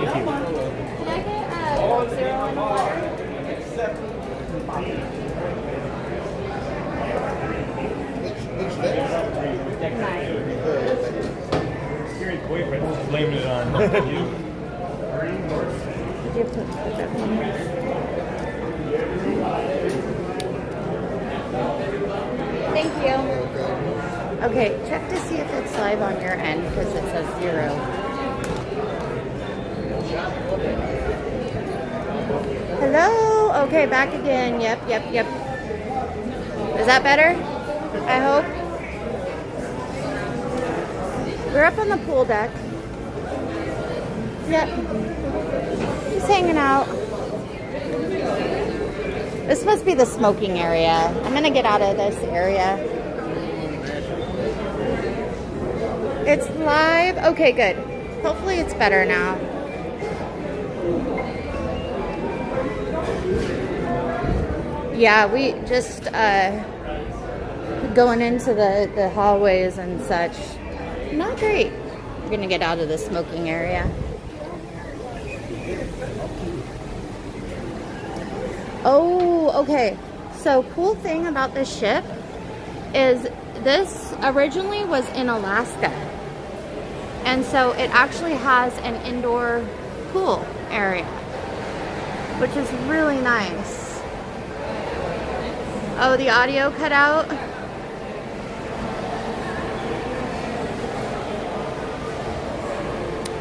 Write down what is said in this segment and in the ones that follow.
Thank you. Can I get Coke Zero and water? Your boyfriend blamed it on you. Did you put that in there? Thank you. Okay, check to see if it's live on your end because it says 0. Hello? Okay, back again. Yep. Is that better? I hope. We're up on the pool deck. Yep. Just hanging out. This must be the smoking area. I'm gonna get out of this area. It's live. Okay, good. Hopefully it's better now. Yeah, we just going into the hallways and such. Not great. We're gonna get out of the smoking area. Oh, okay. So cool thing about this ship is this originally was in Alaska. And so it actually has an indoor pool area, which is really nice. Oh, the audio cut out.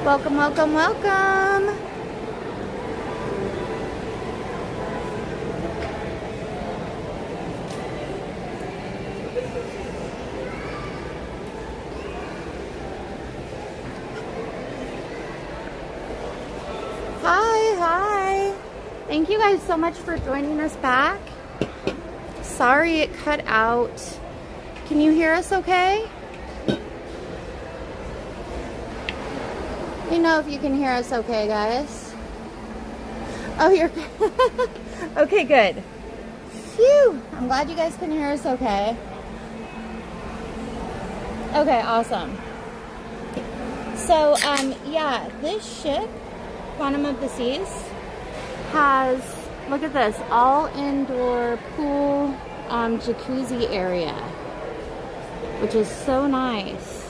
Welcome. Hi. Thank you guys so much for joining us back. Sorry it cut out. Can you hear us okay? Let me know if you can hear us okay, guys. Oh, you're okay, good. Phew. I'm glad you guys can hear us okay. Okay, awesome. So, yeah, this ship, Quantum of the Seas, has, look at this, all indoor pool, jacuzzi area, which is so nice.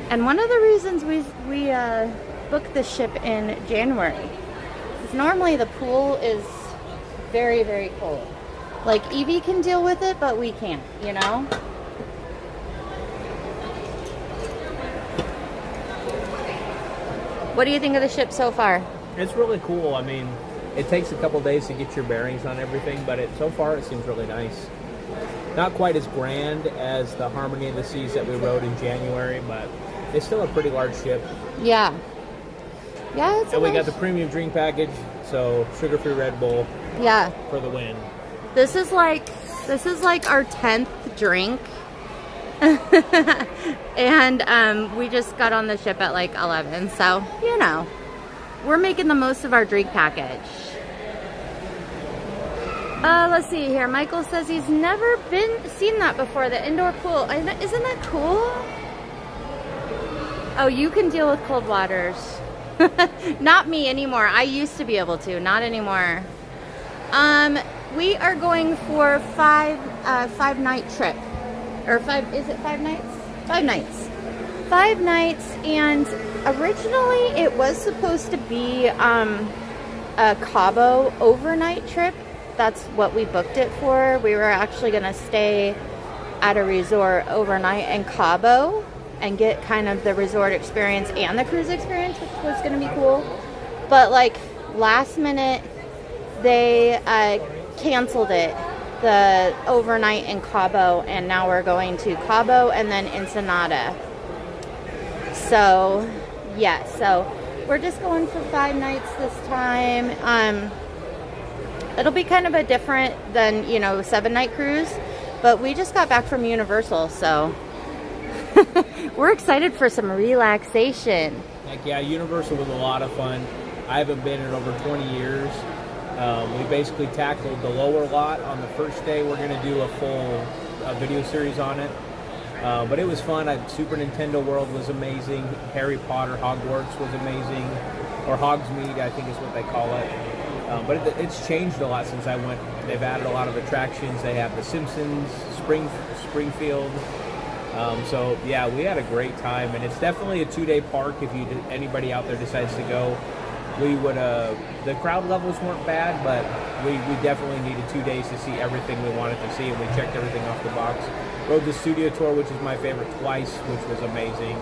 And one of the reasons we booked the ship in January is normally the pool is very, very cold. Like Evie can deal with it, but we can't, you know? What do you think of the ship so far? It's really cool. I mean, it takes a couple days to get your bearings on everything, but so far it seems really nice. Not quite as grand as the Harmony of the Seas that we rode in January, but it's still a pretty large ship. Yeah. Yeah, it's and we got the premium drink package, so sugar-free Red Bull. Yeah. For the win. This is like our 10th drink. And we just got on the ship at like 11, so you know, we're making the most of our drink package. Let's see here. Michael says he's never seen that before, the indoor pool. Isn't that cool? Oh, you can deal with cold waters. Not me anymore. I used to be able to, not anymore. We are going for five night trip. Or is it 5 nights? 5 nights. 5 nights, and originally it was supposed to be a Cabo overnight trip. That's what we booked it for. We were actually going to stay at a resort overnight in Cabo and get kind of the resort experience and the cruise experience, which was going to be cool. But like last minute, they canceled it, the overnight in Cabo, and now we're going to Cabo and then Ensenada. So yeah, so we're just going for 5 nights this time. It'll be kind of a different than, 7-night cruise, but we just got back from Universal, so we're excited for some relaxation. Like, yeah, Universal was a lot of fun. I haven't been in over 20 years. We basically tackled the lower lot on the first day. We're going to do a full video series on it. But it was fun. Super Nintendo World was amazing. Harry Potter Hogwarts was amazing, or Hogsmeade, I think is what they call it. But it's changed a lot since I went. They've added a lot of attractions. They have The Simpsons, Springfield. So yeah, we had a great time, and it's definitely a 2-day park. If anybody out there decides to go, we would. The crowd levels weren't bad, but we definitely needed 2 days to see everything we wanted to see, and we checked everything off the box. Rode the studio tour, which is my favorite, twice, which was amazing.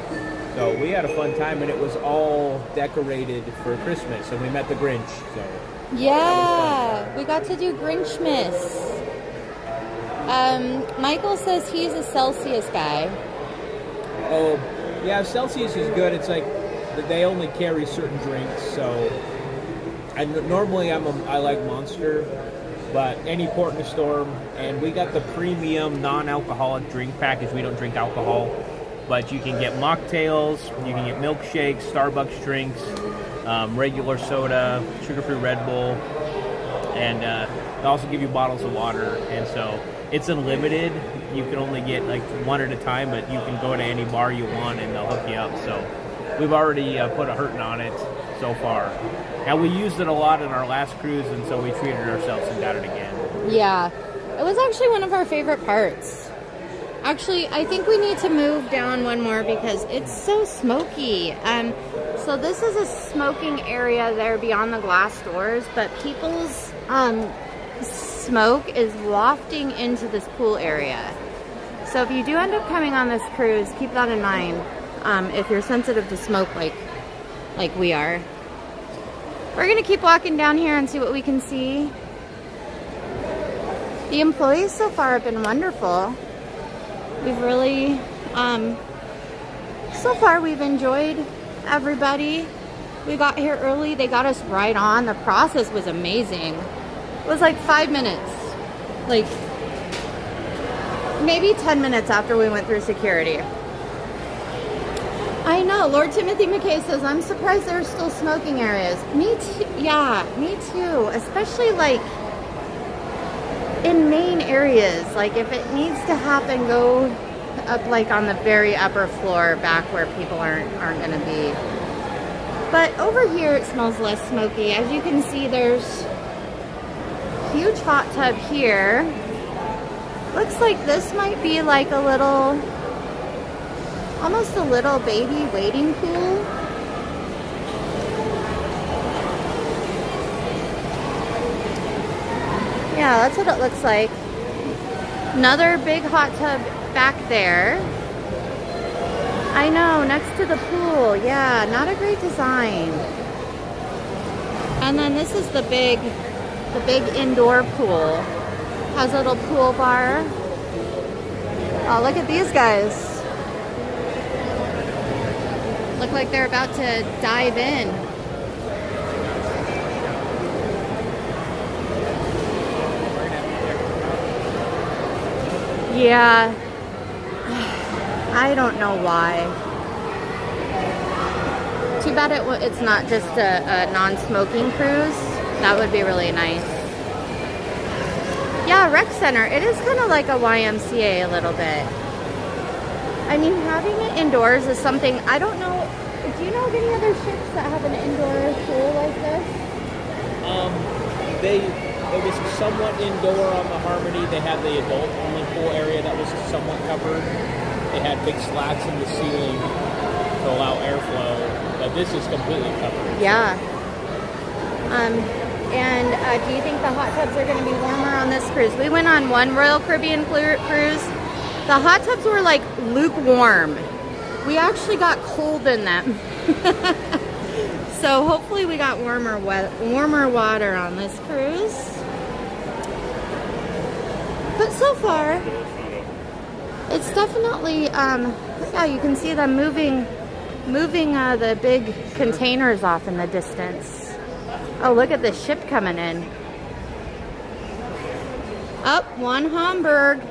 So we had a fun time, and it was all decorated for Christmas, and we met the Grinch. So yeah, we got to do Grinchmas. Michael says he's a Celsius guy. Oh, yeah, Celsius is good. It's like they only carry certain drinks, so normally I like Monster, but any port in the storm. And we got the premium non-alcoholic drink package. We don't drink alcohol, but you can get mocktails, you can get milkshakes, Starbucks drinks, regular soda, sugar-free Red Bull, and they also give you bottles of water. And so it's unlimited. You can only get like one at a time, but you can go to any bar you want and they'll hook you up. So we've already put a hurting on it so far. And we used it a lot in our last cruise, and so we treated ourselves and got it again. Yeah, it was actually one of our favorite parts. Actually, I think we need to move down one more because it's so smoky. So this is a smoking area there beyond the glass doors, but people's smoke is wafting into this pool area. So if you do end up coming on this cruise, keep that in mind. If you're sensitive to smoke like we are. We're gonna keep walking down here and see what we can see. The employees so far have been wonderful. We've really, so far we've enjoyed everybody. We got here early, they got us right on. The process was amazing. It was like 5 minutes, like maybe 10 minutes after we went through security. I know, Lord Timothy McKay says, I'm surprised there are still smoking areas. Me too, yeah, me too. Especially like in main areas. Like if it needs to happen, go up like on the very upper floor back where people aren't gonna be. But over here it smells less smoky. As you can see, there's a huge hot tub here. Looks like this might be like a little, almost a little baby wading pool. Yeah, that's what it looks like. Another big hot tub back there. I know, next to the pool. Yeah, not a great design. And then this is the big indoor pool. Has a little pool bar. Oh, look at these guys. Look like they're about to dive in. Yeah, I don't know why. Too bad it's not just a non-smoking cruise. That would be really nice. Yeah, rec center. It is kind of like a YMCA a little bit. I mean, having it indoors is something, I don't know. Do you know of any other ships that have an indoor pool like this? It was somewhat indoor on the Harmony. They had the adult-only pool area that was somewhat covered. They had big slats in the ceiling to allow airflow, but this is completely covered. Yeah. And do you think the hot tubs are going to be warmer on this cruise? We went on one Royal Caribbean cruise. The hot tubs were like lukewarm. We actually got cold in them. So hopefully we got warmer water on this cruise. But so far, it's definitely, yeah, you can see them moving the big containers off in the distance. Oh, look at this ship coming in. Up, one Hamburg.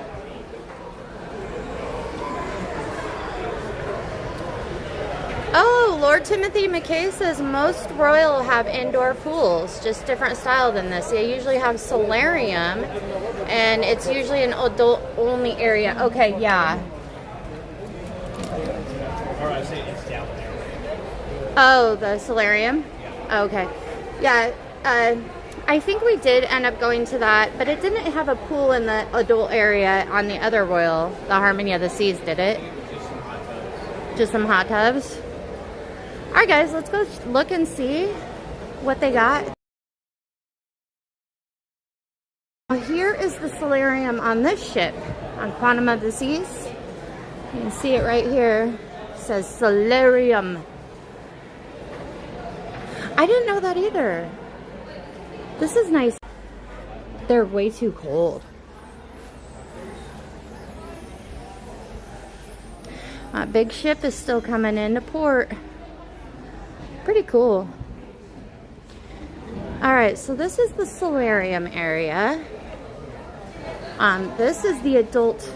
Oh, Lord Timothy McKay says most Royal have indoor pools, just different style than this. They usually have solarium, and it's usually an adult-only area. Okay, yeah. I was saying it's down there. Oh, the solarium? Yeah. Okay. Yeah, I think we did end up going to that, but it didn't have a pool in the adult area on the other Royal, the Harmony of the Seas, did it? Just some hot tubs. All right, guys, let's go look and see what they got. Here is the solarium on this ship, on Quantum of the Seas. You can see it right here. It says solarium. I didn't know that either. This is nice. They're way too cold. Big ship is still coming into port. Pretty cool. All right, so this is the solarium area. This is the adult.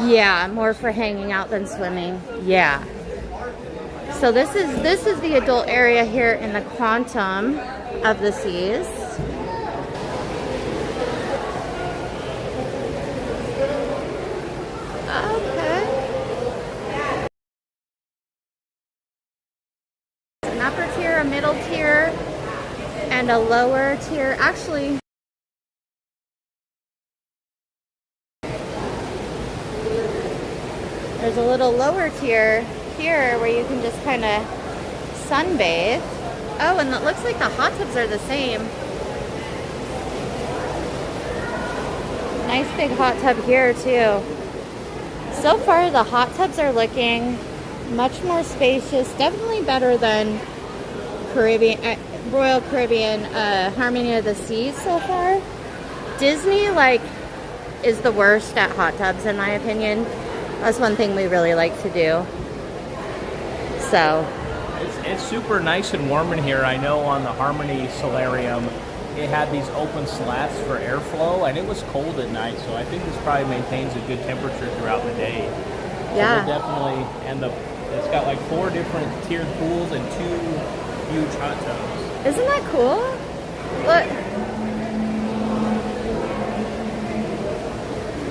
Yeah, more for hanging out than swimming. Yeah. So this is the adult area here in the Quantum of the Seas. Okay. An upper tier, a middle tier, and a lower tier. Actually, there's a little lower tier here where you can just kind of sunbathe. Oh, and it looks like the hot tubs are the same. Nice big hot tub here too. So far the hot tubs are looking much more spacious, definitely better than Caribbean, Royal Caribbean Harmony of the Seas so far. Disney is the worst at hot tubs in my opinion. That's one thing we really like to do. So it's super nice and warm in here. I know on the Harmony Solarium, it had these open slats for airflow, and it was cold at night. So I think this probably maintains a good temperature throughout the day. yeah, So definitely, and it's got like 4 different tiered pools and 2 huge hot tubs. isn't that cool? Look.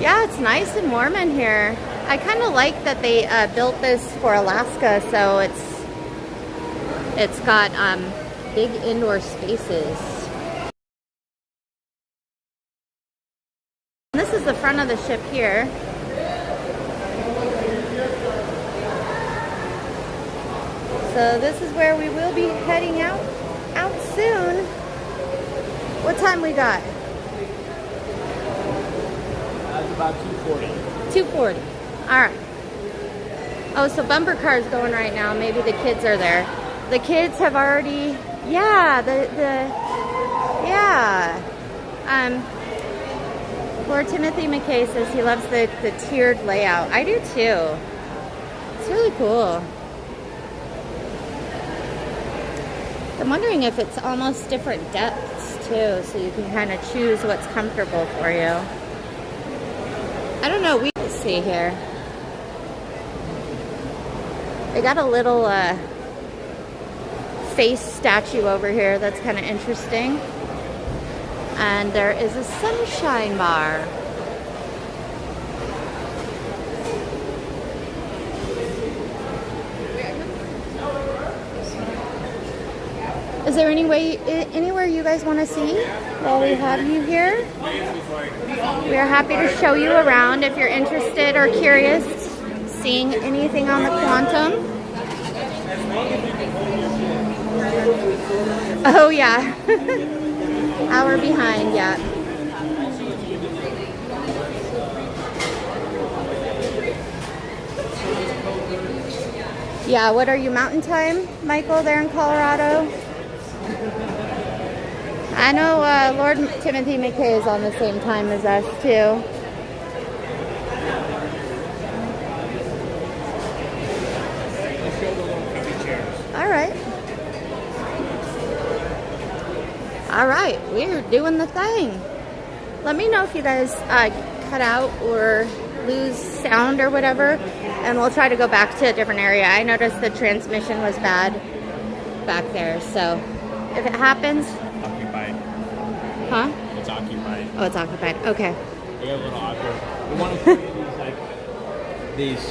Yeah, it's nice and warm in here. I kind of like that they built this for Alaska, so it's got big indoor spaces. This is the front of the ship here. So this is where we will be heading out soon. What time we got? That's about 2:40. 2:40. All right. Oh, so bumper car's going right now. Maybe the kids are there. The kids have already, yeah, Lord Timothy McKay says he loves the tiered layout. I do too. It's really cool. I'm wondering if it's almost different depths too, so you can kind of choose what's comfortable for you. I don't know. We can see here. They got a little face statue over here that's kind of interesting. And there is a sunshine bar. Is there anywhere you guys want to see while we have you here? We are happy to show you around if you're interested or curious seeing anything on the Quantum. Oh yeah. Hour behind, yeah. Yeah, what are you, mountain time, Michael, there in Colorado? I know Lord Timothy McKay is on the same time as us, too. All right. All right, we're doing the thing. Let me know if you guys cut out or lose sound or whatever, and we'll try to go back to a different area. I noticed the transmission was bad back there, so if it happens... Occupied. Huh? It's occupied. Oh, it's occupied. Okay. They got a little awkward. We want to put in these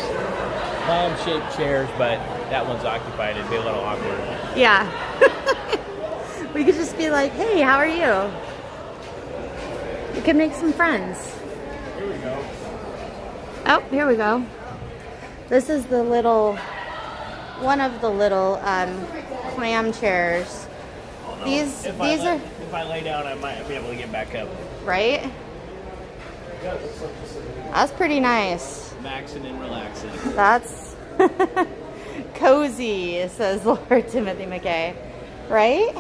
clam-shaped chairs, but that one's occupied. It'd be a little awkward. Yeah. We could just be like, hey, how are you? We could make some friends. Here we go. Oh, here we go. This is the little, one of the little clam chairs. These If are, I lay down, I might be able to get back up. right? That's pretty nice. Maxing and relaxing. That's cozy, says Lord Timothy McKay. Right?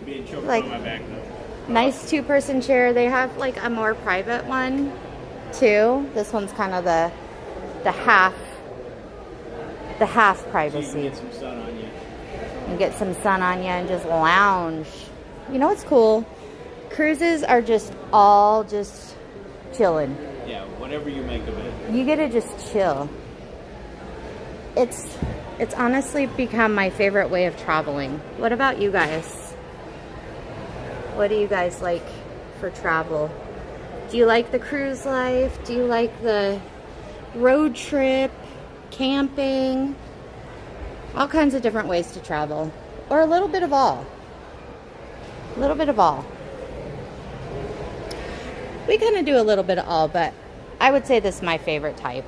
Being choked Like- on my back though. Nice two-person chair. They have like a more private one too. This one's kind of the half So you can privacy. get some sun on you. And get some sun on you and just lounge. You know what's cool? Cruises are just all just chilling. Yeah, whatever you make of it. You get to just chill. It's honestly become my favorite way of traveling. What about you guys? What do you guys like for travel? Do you like the cruise life? Do you like the road trip, camping? All kinds of different ways to travel. Or a little bit of all. A little bit of all. We kind of do a little bit of all, but I would say this is my favorite type.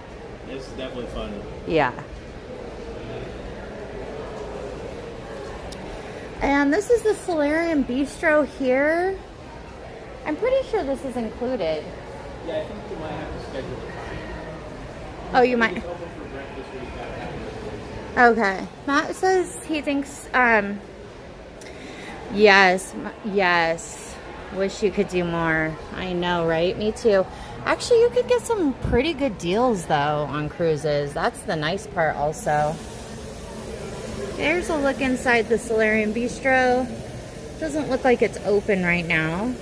It's definitely fun. Yeah. And this is the Solarium Bistro here. I'm pretty sure this is included. Yeah, I think you might have to schedule a time. Oh, you might. It's open for breakfast week. Okay. Matt says he thinks, yes. Wish you could do more. I know, right? Me too. Actually, you could get some pretty good deals, though, on cruises. That's the nice part also. There's a look inside the Solarium Bistro. Doesn't look like it's open right now.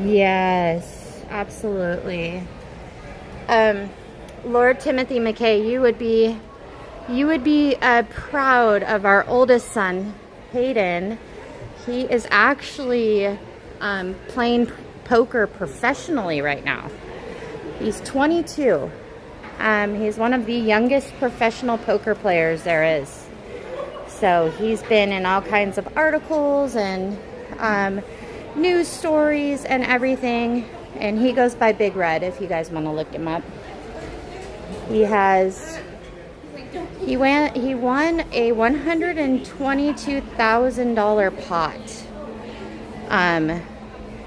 Yes, absolutely. Lord Timothy McKay, you would be proud of our oldest son, Hayden. He is actually playing poker professionally right now. He's 22. He's one of the youngest professional poker players there is. So he's been in all kinds of articles and news stories and everything. And he goes by Big Red if you guys want to look him up. He won a $122,000 pot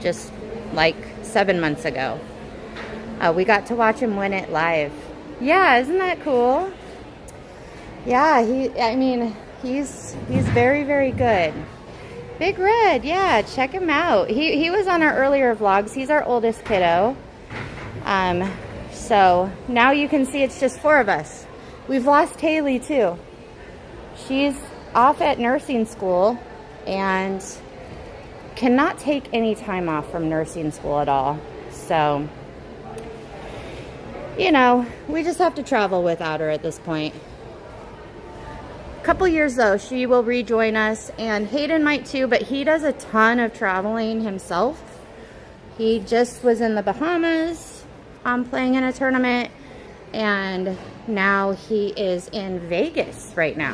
just like 7 months ago. We got to watch him win it live. Yeah, isn't that cool? Yeah, he's very, very good. Big Red, yeah, check him out. He was on our earlier vlogs. He's our oldest kiddo. So now you can see it's just 4 of us. We've lost Haley too. She's off at nursing school and cannot take any time off from nursing school at all. So, you know, we just have to travel without her at this point. Couple years though, she will rejoin us, and Hayden might too, but he does a ton of traveling himself. He just was in the Bahamas playing in a tournament, and now he is in Vegas right now.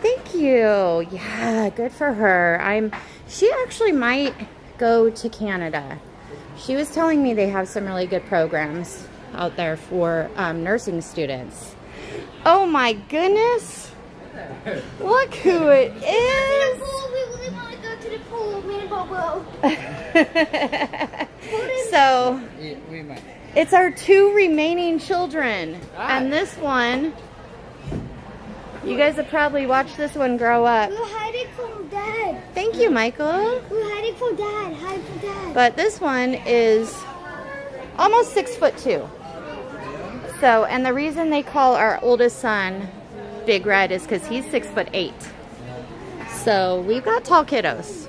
Thank you. Yeah, good for her. She actually might go to Canada. She was telling me they have some really good programs out there for nursing students. Oh my goodness. Look who it is. We really want to go to the pool, me and Bobo. So, We might. it's our 2 remaining children. And this one, you guys have probably watched this one grow up. We're hiding from Dad. Thank you, Michael. We're hiding from Dad. Hide from Dad. But this one is almost 6'2". So, and the reason they call our oldest son Big Red is because he's 6'8". So we've got tall kiddos.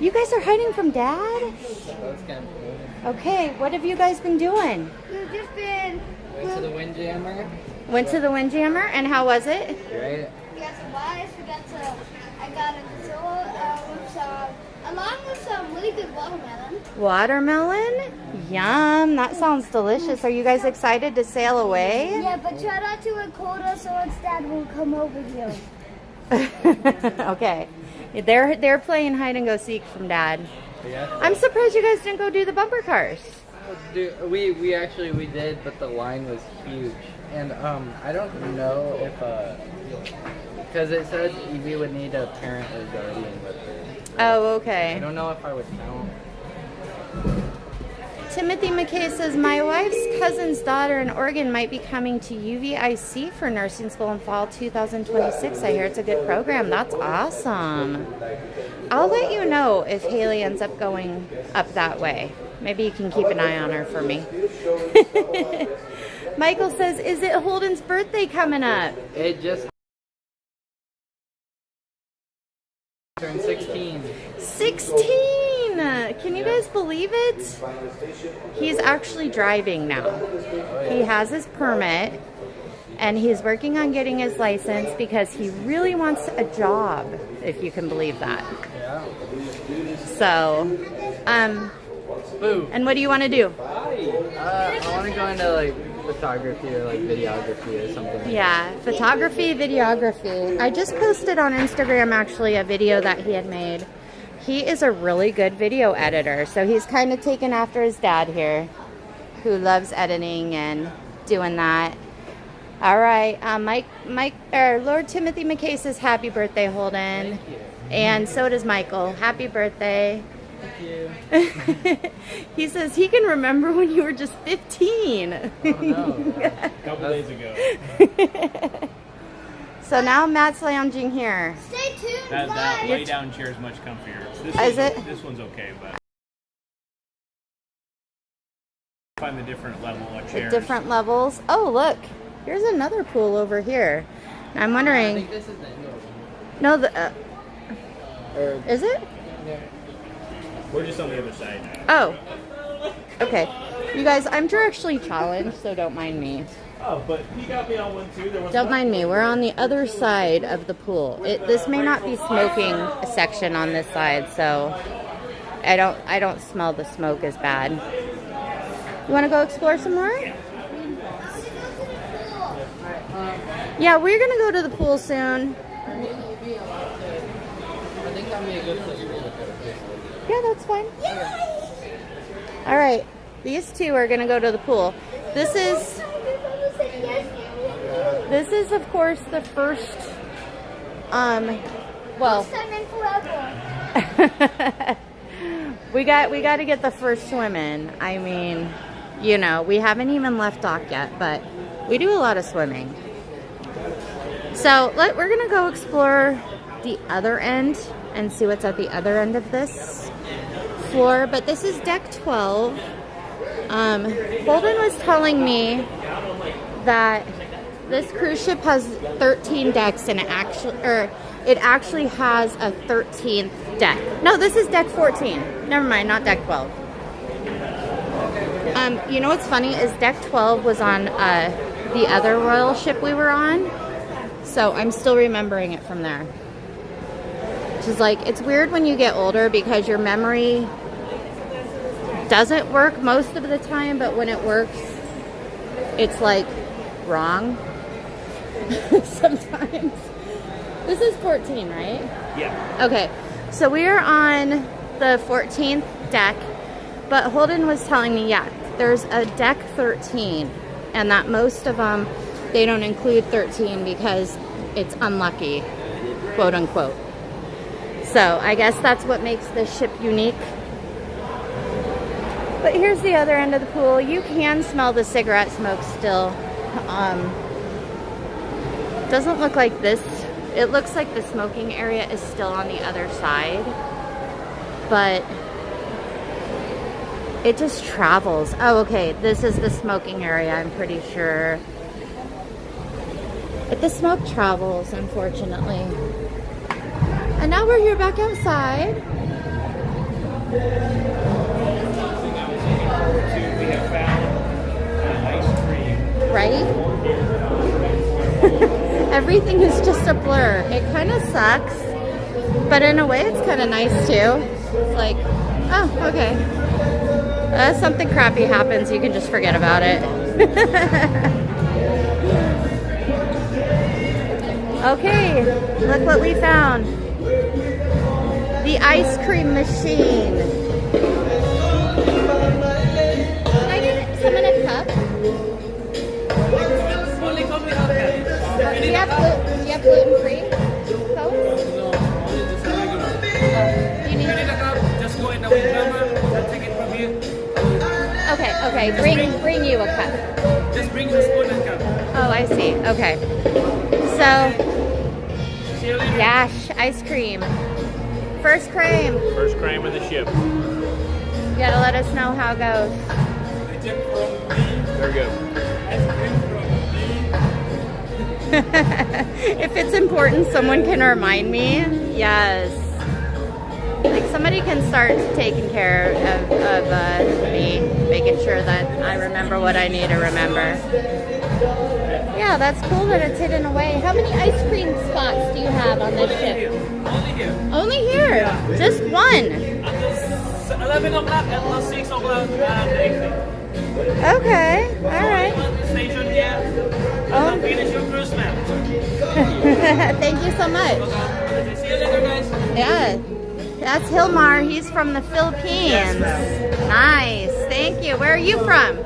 You guys are hiding from Dad? That's kind of cool. Okay, what have you guys been doing? We've just been. Went to the Windjammer, Went to the Windjammer, and how was it? right? We got some rice. I got a Godzilla with some, along with some really good watermelon. Watermelon? Yum, that sounds delicious. Are you guys excited to sail away? Yeah, but try not to record us so its dad will come over here. Okay. They're playing hide and go seek from Dad. Yeah. I'm surprised you guys didn't go do the bumper cars. Dude, we actually did, but the line was huge, and I don't know if because it said we would need a parent or guardian with her. Oh, I okay. don't know if I would count. Timothy McKay says, my wife's cousin's daughter in Oregon might be coming to UVIC for nursing school in fall 2026. I hear it's a good program. That's awesome. I'll let you know if Haley ends up going up that way. Maybe you can keep an eye on her for me. Michael says, is it Holden's birthday coming up? It just turned 16. 16! Can you guys believe it? He's actually driving now. He has his permit and he's working on getting his license because he really wants a job, if you can believe that. Yeah. So, Boo. and what do you want to do? I want to go into like photography or like videography or something. Like Yeah, photography, videography. I just posted on Instagram actually a video that he had made. He is a really good video editor, so he's kind of taken after his dad here, who loves editing and doing that. All right, Lord Timothy McKay says happy birthday, Holden. Thank you. And so does Michael. Happy birthday. Thank you. He says he can remember when you were just 15. Oh, no. A couple days ago. So now Matt's lounging here. Stay tuned, That guys. lay down chair is much comfier. Is it? This one's okay, but find the different level of The chairs. different levels. Oh, look. Here's another pool over here. I'm I wondering. think this is the indoor No, one. is it? We're just on the other side. Oh. Okay. You guys, I'm directionally challenged, so don't mind me. Oh, but he got me on one too. There was Don't mind me. We're on the other side of the pool. This may not be smoking section on this side, so I don't smell the smoke as bad. You want to go explore some more? Yeah, we're gonna go to the pool soon. I think that'd be a good place to look at. Yeah, that's fine. All right, these two are gonna go to the pool. This is of course the first. Well, First time in forever. we got to get the first swim in. I mean, you know, we haven't even left dock yet, but we do a lot of swimming. So we're gonna go explore the other end and see what's at the other end of this floor. But this is deck 12. Holden was telling me that this cruise ship has 13 decks, and it actually has a 13th deck. No, this is deck 14. Never mind, not deck 12. You know what's funny is deck 12 was on the other royal ship we were on, so I'm still remembering it from there. Which is like, it's weird when you get older because your memory doesn't work most of the time, but when it works, it's like wrong sometimes. This is 14, right? Yeah. Okay, so we are on the 14th deck, but Holden was telling me, yeah, there's a deck 13, and that most of them, they don't include 13 because it's unlucky, quote unquote. So I guess that's what makes this ship unique. But here's the other end of the pool. You can smell the cigarette smoke still. Doesn't look like this. It looks like the smoking area is still on the other side, but it just travels. Oh, okay, this is the smoking area, I'm pretty sure. But the smoke travels, unfortunately. And now we're here back outside. We have found ice cream. Right? Everything is just a blur. It kind of sucks, but in a way it's kind of nice too. It's like, Oh, okay. Something crappy happens, you can just forget about it. Okay, look what we found. The ice cream machine. Can I get someone a cup? Only come without that. Do you have gluten-free Coke? Do you need a cup, just go in the window, I'll take it from here. Okay, bring you a cup. Just bring the spoon and cup. Oh, I see. Okay. So, See you later. Yash ice cream. First cream. First cream of the ship. You gotta let us know how it goes. Very good. If it's important, someone can remind me. Yes. Like somebody can start taking care of me, making sure that I remember what I need to remember. Yeah, that's cool that it's hidden away. How many ice cream spots do you have on this ship? Only here. Only here? Yeah. Just one? Until 11 o'clock until 6 o'clock evening. Okay, alright. Station here. Oh. Finish your cruise, ma'am. Thank you so much. See you later, guys. Yeah, that's Hilmar. He's from the Philippines. Yes, ma'am. Nice. Thank you. Where are you from?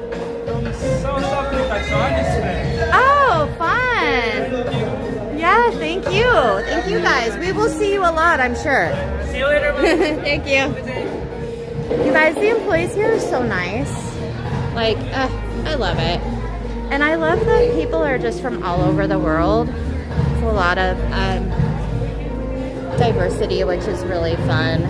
South Africa, Johannesburg. Oh, fun. Yeah, thank you. Thank you guys. We will see you a lot, I'm sure. See you later, ma'am. Thank you. You guys, the employees here are so nice. Like, I love it. And I love that people are just from all over the world. It's a lot of diversity, which is really fun.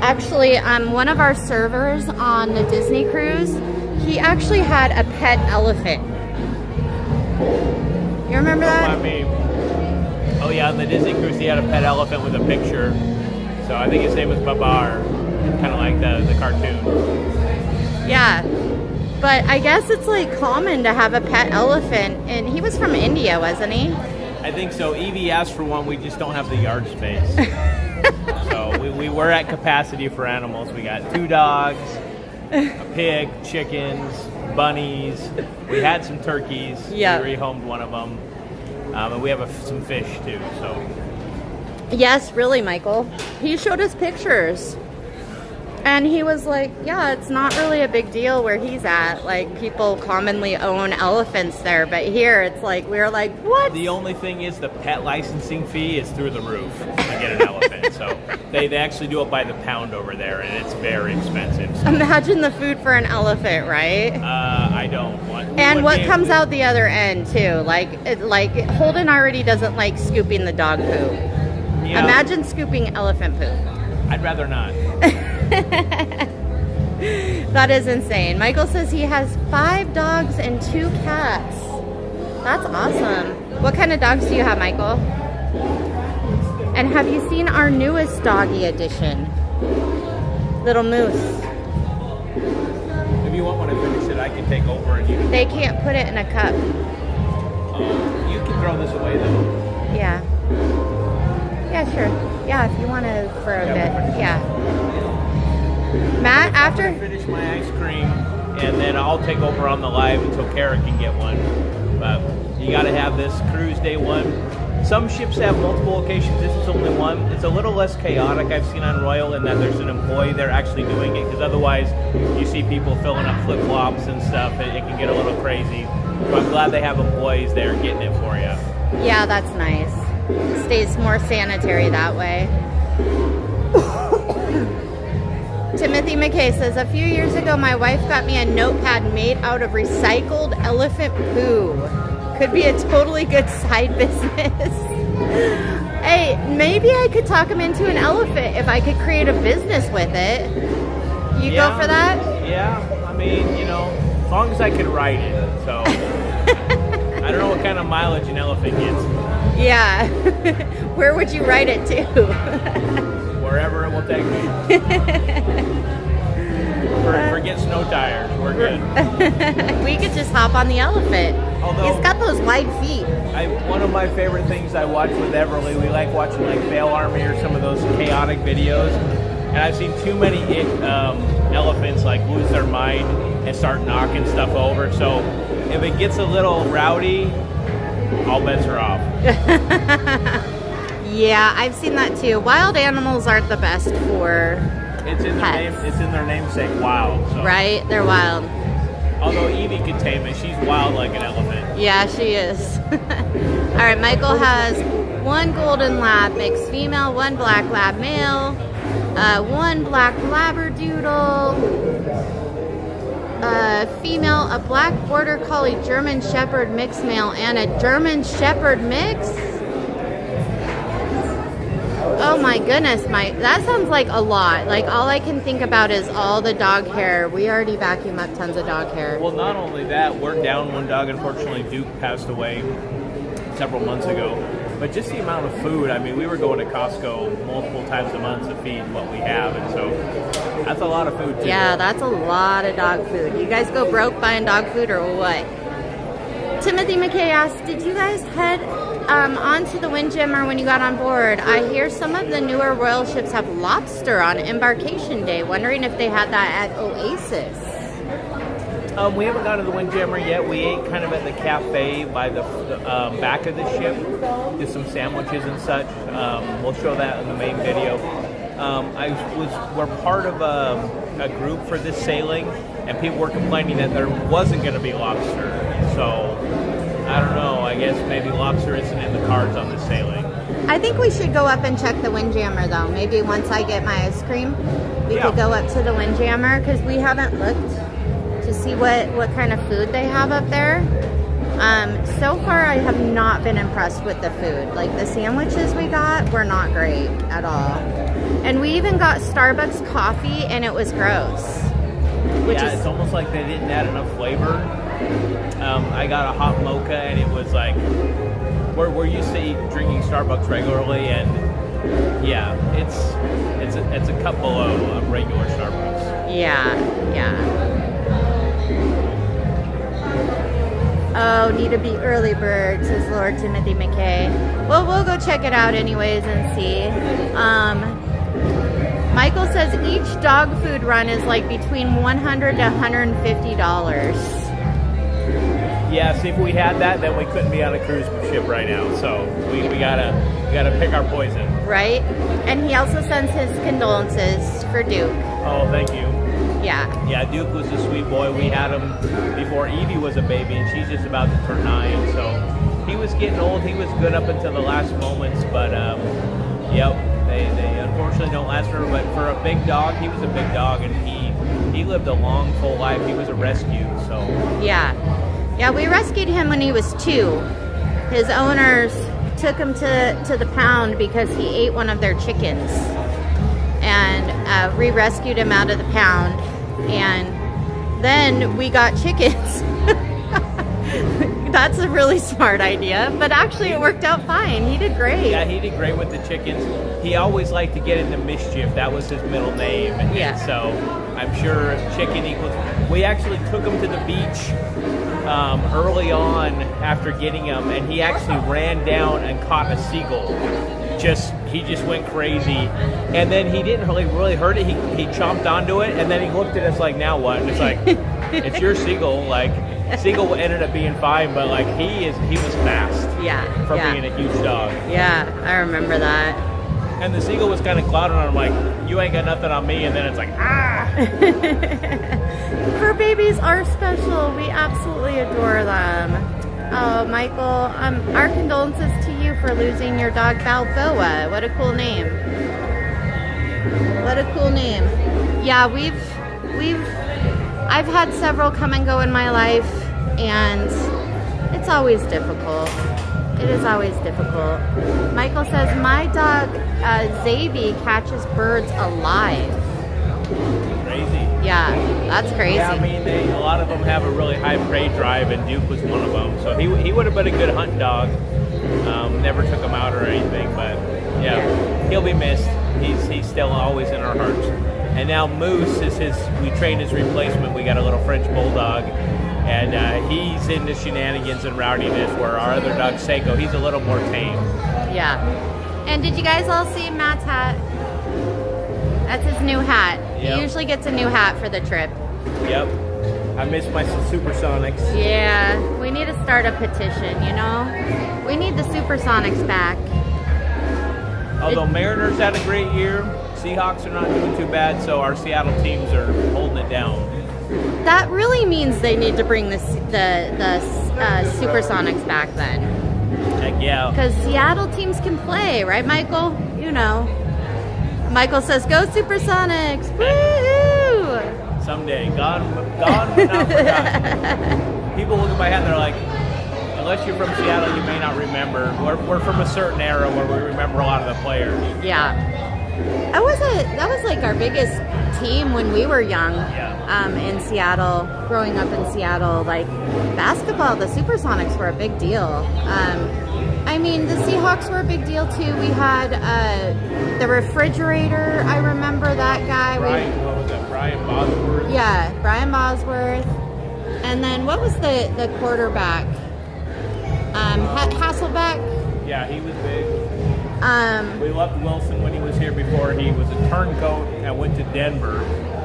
Actually, one of our servers on the Disney cruise, he actually had a pet elephant. You remember that? I mean, oh yeah, on the Disney cruise he had a pet elephant with a picture. So I think his name was Babar, kind of like the cartoon. Yeah. But I guess it's like common to have a pet elephant, and he was from India, wasn't he? I think so. Evie asked for one, we just don't have the yard space. So we were at capacity for animals. We got 2 dogs, a pig, chickens, bunnies. We had some turkeys. Yeah. We rehomed one of them. And we have some fish too. So Yes, really, Michael. He showed us pictures. And he was like, yeah, it's not really a big deal where he's at. Like, people commonly own elephants there. But here, it's like, we're like, what? the only thing is the pet licensing fee is through the roof to get an elephant. So they actually do it by the pound over there, and it's very expensive. So, Imagine the food for an elephant, right? I don't want. And what comes out the other end, too. Like Holden already doesn't like scooping the dog poop. Yeah, Imagine scooping elephant poop. I'd rather not. That is insane. Michael says he has 5 dogs and 2 cats. That's awesome. What kind of dogs do you have, Michael? And have you seen our newest doggy edition? Little Moose. If you want when I finish it, I can take over and you can. They can't put it in a cup. You can throw this away though. Yeah. Yeah, sure. Yeah, if you want to for a bit. Yeah. Matt, I'm after... gonna finish my ice cream, and then I'll take over on the live until Kara can get one. But you got to have this cruise day 1. Some ships have multiple locations. This is only one. It's a little less chaotic, I've seen on Royal, in that there's an employee there actually doing it. Because otherwise, you see people filling up flip-flops and stuff. It can get a little crazy. So I'm glad they have employees there getting it for you. Yeah, that's nice. Stays more sanitary that way. Timothy McKay says, a few years ago, my wife got me a notepad made out of recycled elephant poo. Could be a totally good side business. Hey, maybe I could talk him into an elephant if I could create a business with it. You go for that? Yeah, I mean, as long as I could ride it. So I don't know what kind of mileage an elephant gets. Yeah. Where would you ride it to? Wherever it will take me. Forget snow tires. We're good. We could just hop on the elephant. Although- He's got those wide feet. One of my favorite things I watch with Everly, we like watching like Fail Army or some of those chaotic videos. And I've seen too many elephants like lose their mind and start knocking stuff over. So if it gets a little rowdy, all bets are off. Yeah, I've seen that too. Wild animals aren't the best for It's in their name. pets. It's in their namesake, wild. So. Right? They're wild. Although Evie could tame it, she's wild like an elephant. Yeah, she is. All right, Michael has 1 golden lab mixed female, 1 black lab male, 1 black labradoodle, female, a black border collie German shepherd mixed male, and a German shepherd mix. Oh my goodness, Mike, that sounds like a lot. Like all I can think about is all the dog hair. We already vacuum up tons of dog hair. Well, not only that, we're down 1 dog. Unfortunately, Duke passed away several months ago. But just the amount of food, I mean, we were going to Costco multiple times a month to feed what we have. And so that's a lot of food, too. Yeah, that's a lot of dog food. You guys go broke buying dog food or what? Timothy McKay asked, did you guys head onto the Windjammer when you got on board? I hear some of the newer Royal ships have lobster on embarkation day. Wondering if they had that at Oasis. We haven't gone to the Windjammer yet. We ate kind of at the cafe by the back of the ship. Did some sandwiches and such. We'll show that in the main video. We're part of a group for this sailing, and people were complaining that there wasn't going to be lobster. So, I don't know. I guess maybe lobster isn't in the cards on this sailing. I think we should go up and check the Windjammer, though. Maybe once I get my ice cream, we could go up to the Windjammer, because we haven't looked to see what kind of food they have up there. So far, I have not been impressed with the food. Like, the sandwiches we got were not great at all. And we even got Starbucks coffee, and it was gross. It's almost like they didn't add enough flavor. I got a hot mocha, and it was like, we're used to drinking Starbucks regularly, and yeah, it's a cup below a regular Starbucks. Yeah. Oh, need to be early bird, says Lord Timothy McKay. Well, we'll go check it out anyways and see. Michael says each dog food run is like between $100 to $150. Yeah, see, if we had that, then we couldn't be on a cruise ship right now. So we gotta pick our poison. Right? And he also sends his condolences for Duke. Oh, thank you. Yeah. Yeah, Duke was a sweet boy. We had him before Evie was a baby, and she's just about to turn 9. So he was getting old. He was good up until the last moments, but they unfortunately don't last forever. But for a big dog, he was a big dog, and he lived a long, full life. He was a rescue. So Yeah, we rescued him when he was 2. His owners took him to the pound because he ate one of their chickens, and re-rescued him out of the pound, and then we got chickens. That's a really smart idea, but actually it worked out fine. He did great. Yeah, he did great with the chickens. He always liked to get into mischief. That was his middle name. Yeah. And so I'm sure chicken equals... We actually took him to the beach early on after getting him, and he actually ran down and caught a seagull. He just went crazy, and then he didn't really hurt it. He chomped onto it, and then he looked at us like, now what? And it's like, it's your seagull. Like, seagull ended up being fine, but like he was fast. Yeah. For being a huge dog. Yeah, I remember that. And the seagull was kind of clouding on him, like, you ain't got nothing on me. And then it's like, ah! Fur babies are special. We absolutely adore them. Oh, Michael, our condolences to you for losing your dog Balboa. What a cool name. What a cool name. Yeah, I've had several come and go in my life, and it's always difficult. It is always difficult. Michael says, my dog, Zabi, catches birds alive. Crazy. Yeah, that's crazy. Yeah, I mean, a lot of them have a really high prey drive, and Duke was one of them. So he would have been a good hunting dog. Never took him out or anything, but yeah, he'll be missed. He's still always in our hearts. And now Moose is we trained his replacement. We got a little French bulldog, and he's into shenanigans and rowdiness, where our other dog, Seiko, he's a little more tame. Yeah. And did you guys all see Matt's hat? That's his new hat. Yep. He usually gets a new hat for the trip. Yep. I miss my Supersonics. Yeah, we need to start a petition, you know? We need the Supersonics back. Although Mariners had a great year, Seahawks are not doing too bad, so our Seattle teams are holding it down. That really means they need to bring the Supersonics back then. Heck yeah. Because Seattle teams can play, right, Michael? You know. Michael says, go Supersonics! Woo! Someday. Gone but not forgotten. People look at my hat and they're like, unless you're from Seattle, you may not remember. We're from a certain era where we remember a lot of the players. Yeah. That was like our biggest team when we were young. Yeah. In Seattle, growing up in Seattle, like basketball, the Supersonics were a big deal. I mean, the Seahawks were a big deal too. We had the refrigerator. I remember that guy. What was that? Brian Bosworth. Yeah, Brian Bosworth. And then what was the quarterback? Hasselbeck. Yeah, he was big. Um, We loved Wilson when he was here before. He was a turncoat and went to Denver.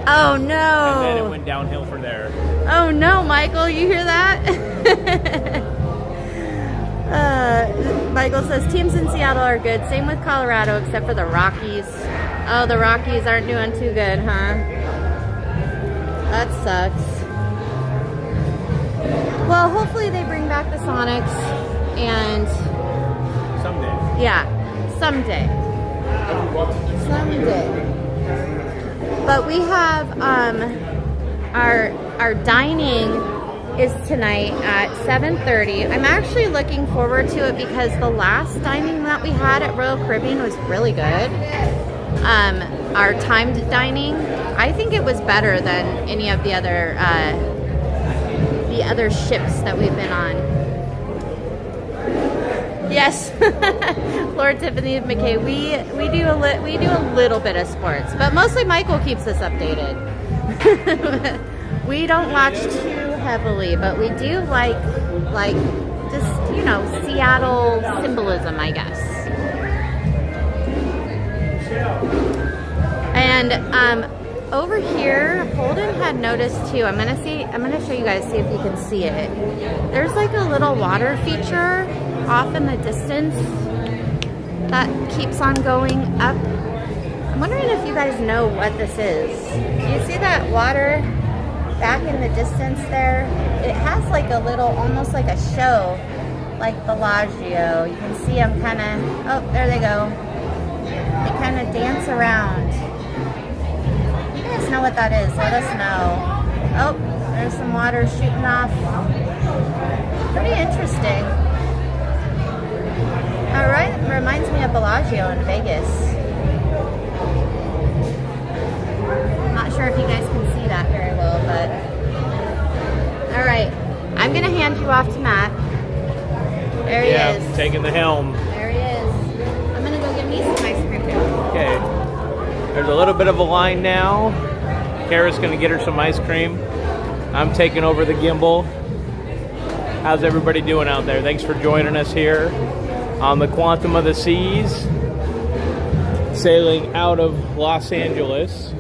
oh And then it no! went downhill from there. Oh no, Michael, you hear that? Michael says teams in Seattle are good. Same with Colorado, except for the Rockies. Oh, the Rockies aren't doing too good, huh? That sucks. Well, hopefully they bring back the Sonics, and Someday. yeah, someday. Someday. But we have our dining is tonight at 7:30. I'm actually looking forward to it because the last dining that we had at Royal Caribbean was really good. Our timed dining, I think it was better than any of the other ships that we've been on. Yes, Lord Tiffany McKay. We do a little bit of sports, but mostly Michael keeps us updated. We don't watch too heavily, but we do like just, you know, Seattle symbolism, I guess. And over here, Holden had noticed too. I'm gonna show you guys, see if you can see it. There's like a little water feature off in the distance that keeps on going up. I'm wondering if you guys know what this is. Do you see that water back in the distance there? It has like a little, almost like a show, like Bellagio. You can see them kind of, oh, there they go. They kind of dance around. You guys know what that is? Let us know. Oh, there's some water shooting off. Pretty interesting. All right, reminds me of Bellagio in Vegas. Not sure if you guys can see that very well, but all right. I'm gonna hand you off to Matt. There he is. Taking the helm. There he is. I'm gonna go get me some ice cream too. Okay. There's a little bit of a line now. Kara's gonna get her some ice cream. I'm taking over the gimbal. How's everybody doing out there? Thanks for joining us here on the Quantum of the Seas, sailing out of Los Angeles.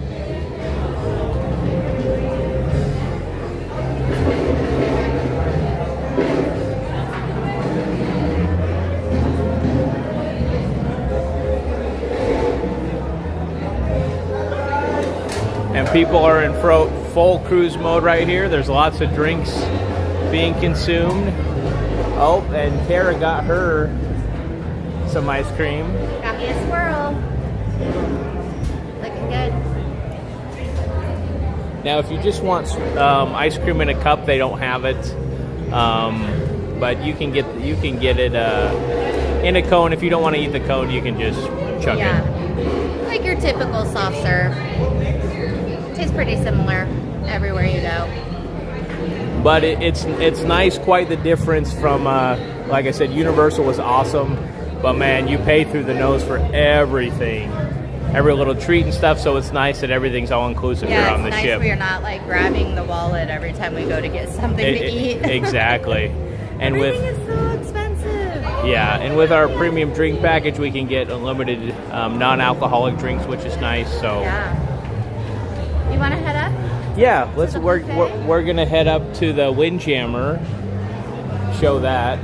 And people are in full cruise mode right here. There's lots of drinks being consumed. Oh, and Kara got her some ice cream. Got me a swirl. Looking good. Now, if you just want ice cream in a cup, they don't have it. But you can get it in a cone. If you don't want to eat the cone, you can just chug it. Like your typical soft serve. Tastes pretty similar everywhere you go. But it's nice, quite the difference from, like I said, Universal was awesome. But man, you pay through the nose for everything. Every little treat and stuff, so it's nice that everything's all inclusive here on the nice ship. where you're not like grabbing the wallet every time we go to get something to eat. Exactly. And everything is so expensive. Yeah, and with our premium drink package, we can get unlimited non-alcoholic drinks, which is nice. So Yeah. You want to head up? yeah, let's the we're buffet? we're gonna head up to the Windjammer, show that.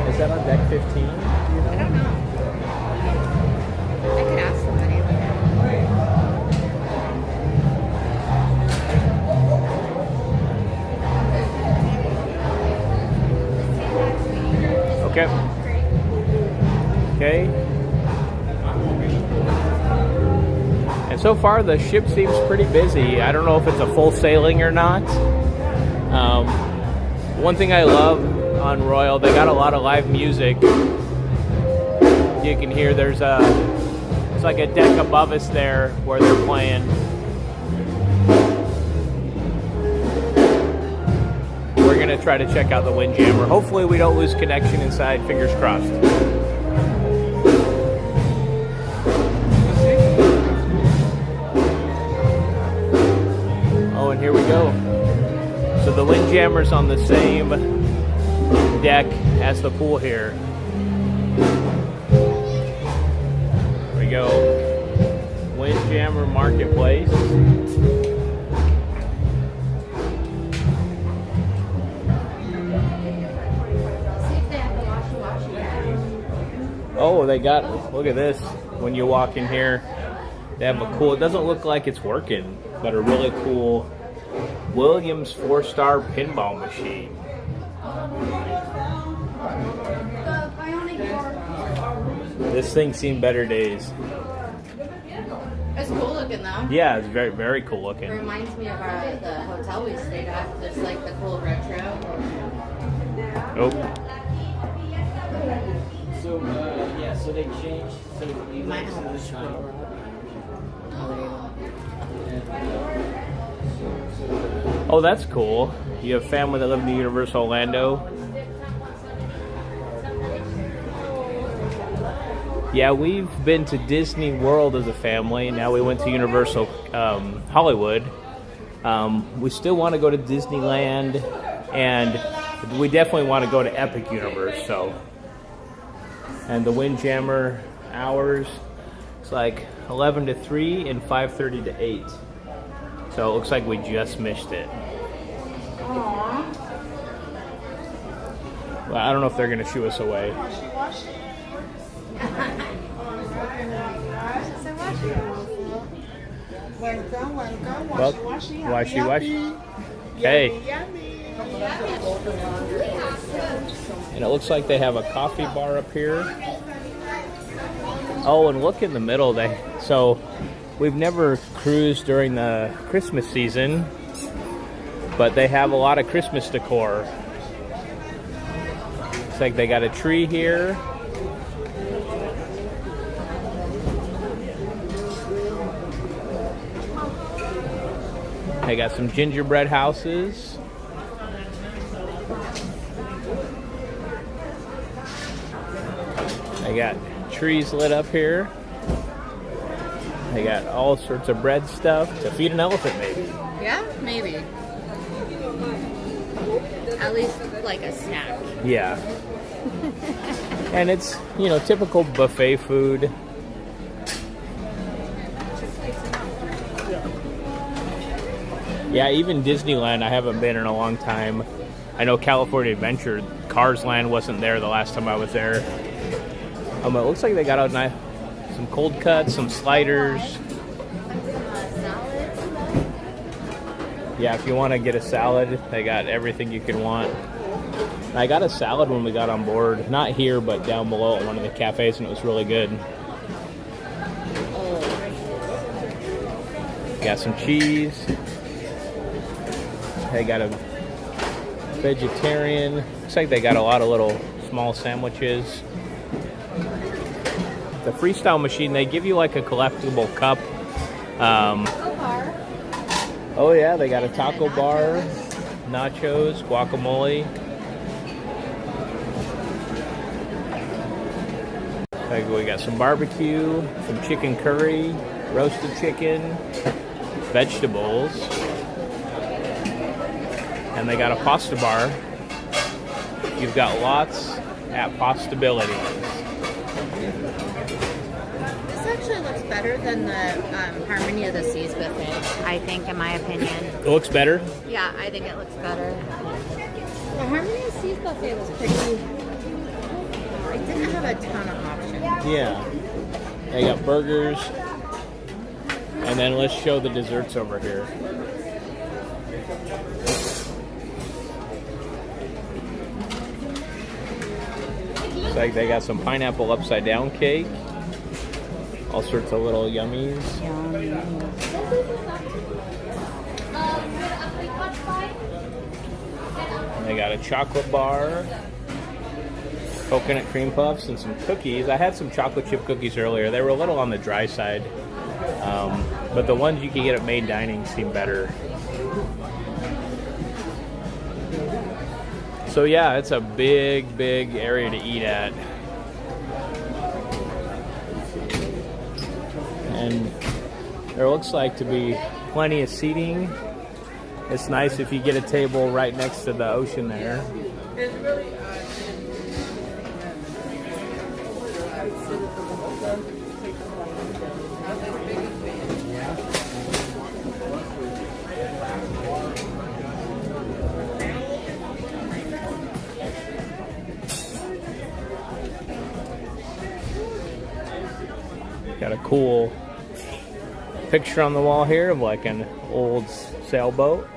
Is that on deck 15? I don't know. I could ask somebody. Okay. Okay. And so far, the ship seems pretty busy. I don't know if it's a full sailing or not. One thing I love on Royal, they got a lot of live music. You can hear it's like a deck above us there where they're playing. We're gonna try to check out the Windjammer. Hopefully we don't lose connection inside, fingers crossed. Oh, and here we go. So the Windjammer's on the same deck as the pool here. Here we go. Windjammer Marketplace. Oh, they got, look at this. When you walk in here, they have a cool, it doesn't look like it's working, but a really cool Williams 4-star pinball machine. This thing's seen better days. It's cool looking though. Yeah, it's very, very cool It looking. reminds me of the hotel we stayed at. Just like the cool retro. Oh, So yeah, so they changed. So you Might might have see this time. oh, that's cool. You have family that live in Universal Orlando. Yeah, we've been to Disney World as a family. Now we went to Universal Hollywood. We still want to go to Disneyland, and we definitely want to go to Epic Universe. So, and the Windjammer hours, it's like 11 to 3 and 5:30 to 8. So it looks like we just missed it. Well, I don't know if they're going to shoo us away. Well, washy washy. Okay. And it looks like they have a coffee bar up here. Oh, and look in the middle. So we've never cruised during the Christmas season, but they have a lot of Christmas decor. Looks like they got a tree here. They got some gingerbread houses. They got trees lit up here. They got all sorts of bread stuff to feed an elephant, maybe. Yeah, maybe. At least like a snack. Yeah. And it's, typical buffet food. Yeah, even Disneyland, I haven't been in a long time. I know California Adventure, Cars Land wasn't there the last time I was there. It looks like they got out some cold cuts, some sliders. Yeah, if you want to get a salad, they got everything you could want. I got a salad when we got on board. Not here, but down below at one of the cafes, and it was really good. Got some cheese. They got a vegetarian. Looks like they got a lot of little small sandwiches. The Freestyle machine, they give you like a collectible cup. Oh yeah, they got a taco bar, nachos, guacamole. We got some barbecue, some chicken curry, roasted chicken, vegetables. and they got a pasta bar. You've got lots at Postability. This actually looks better than the Harmony of the Seas buffet, I think, in my opinion. It looks better. Yeah, I think it looks better. The Harmony of the Seas buffet was pretty... It didn't have a ton of options. Yeah. They got burgers. And then let's show the desserts over here. Looks like they got some pineapple upside down cake. All sorts of little yummies. And they got a chocolate bar, coconut cream puffs, and some cookies. I had some chocolate chip cookies earlier. They were a little on the dry side. But the ones you can get at Main Dining seem better. So yeah, it's a big, big area to eat at. And there looks like to be plenty of seating. It's nice if you get a table right next to the ocean there. Got a cool picture on the wall here of like an old sailboat.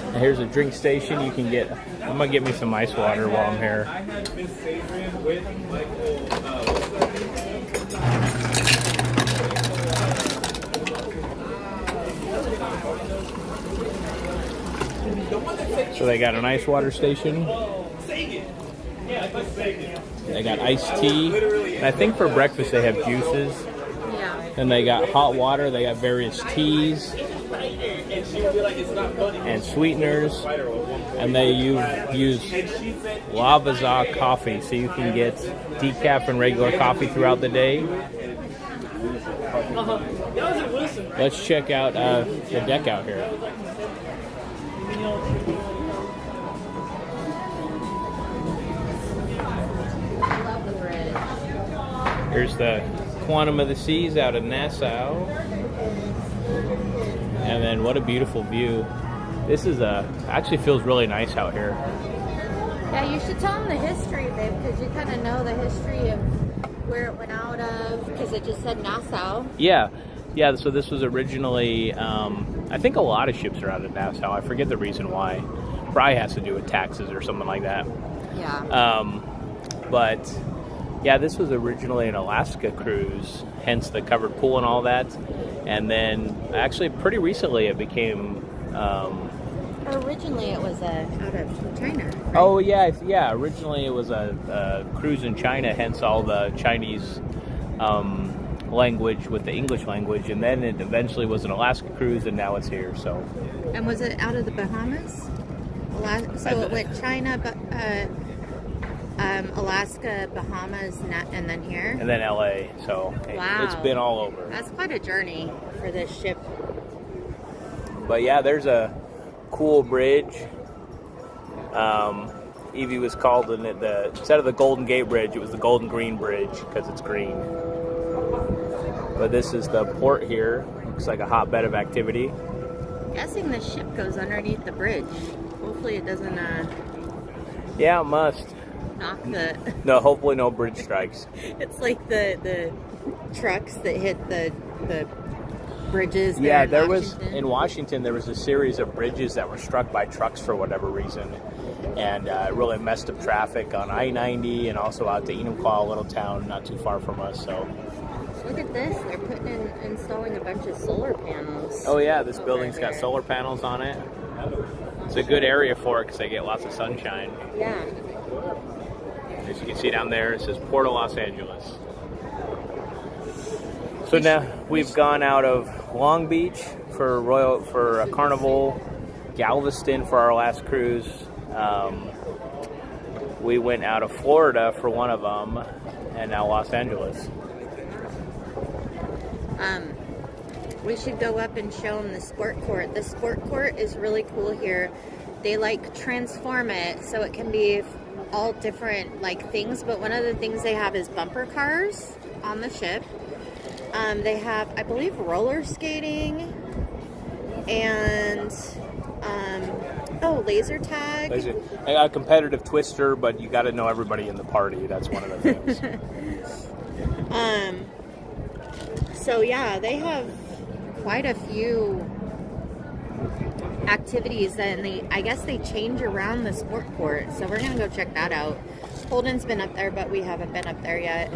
And here's a drink station you can get. I'm gonna get me some ice water while I'm here. So they got an ice water station. They got iced tea. And I think for breakfast they have juices. Yeah. And they got hot water. They got various teas and sweeteners. And they use Lavazza coffee, so you can get decaf and regular coffee throughout the day. Let's check out the deck out here. Here's the Quantum of the Seas out of Nassau. And then what a beautiful view. This is actually feels really nice out here. Yeah, you should tell them the history, babe, because you kind of know the history of where it went out of, because it just said Nassau. Yeah, so this was originally, I think a lot of ships are out of Nassau. I forget the reason why. Probably has to do with taxes or something like that. Yeah. But yeah, this was originally an Alaska cruise, hence the covered pool and all that. And then actually pretty recently it became... Originally it was out of China. Right? Oh yeah. Originally it was a cruise in China, hence all the Chinese language with the English language. And then it eventually was an Alaska cruise, and now it's here. So. And was it out of the Bahamas? So it went China, Alaska, Bahamas, and then here? And then LA, so wow. It's been all over. That's quite a journey for this ship. But yeah, there's a cool bridge. Evie was called instead of the Golden Gate Bridge, it was the Golden Green Bridge because it's green. But this is the port here. Looks like a hotbed of activity. I'm guessing the ship goes underneath the bridge. Hopefully it doesn't Yeah, it must. knock the... No, hopefully no bridge strikes. It's like the trucks that hit the bridges there. Yeah, there was in Washington. There was a series of bridges that were struck by trucks for whatever reason, and it really messed up traffic on I-90 and also out to Enumclaw, a little town not too far from us. So look at this. They're installing a bunch of solar panels. oh yeah, this building's got solar panels on it. It's a good area for it because they get lots of sunshine. Yeah. As you can see down there, it says Port of Los Angeles. So now we've gone out of Long Beach for a Carnival, Galveston for our last cruise. We went out of Florida for one of them, and now Los Angeles. We should go up and show them the sport court. The sport court is really cool here. They like transform it so it can be all different like things, but one of the things they have is bumper cars on the ship. They have, I believe, roller skating and laser tag. I got a competitive twister, but you got to know everybody in the party. That's one of the things. So yeah, they have quite a few activities, and I guess they change around the sport court. So we're gonna go check that out. Holden's been up there, but we haven't been up there yet.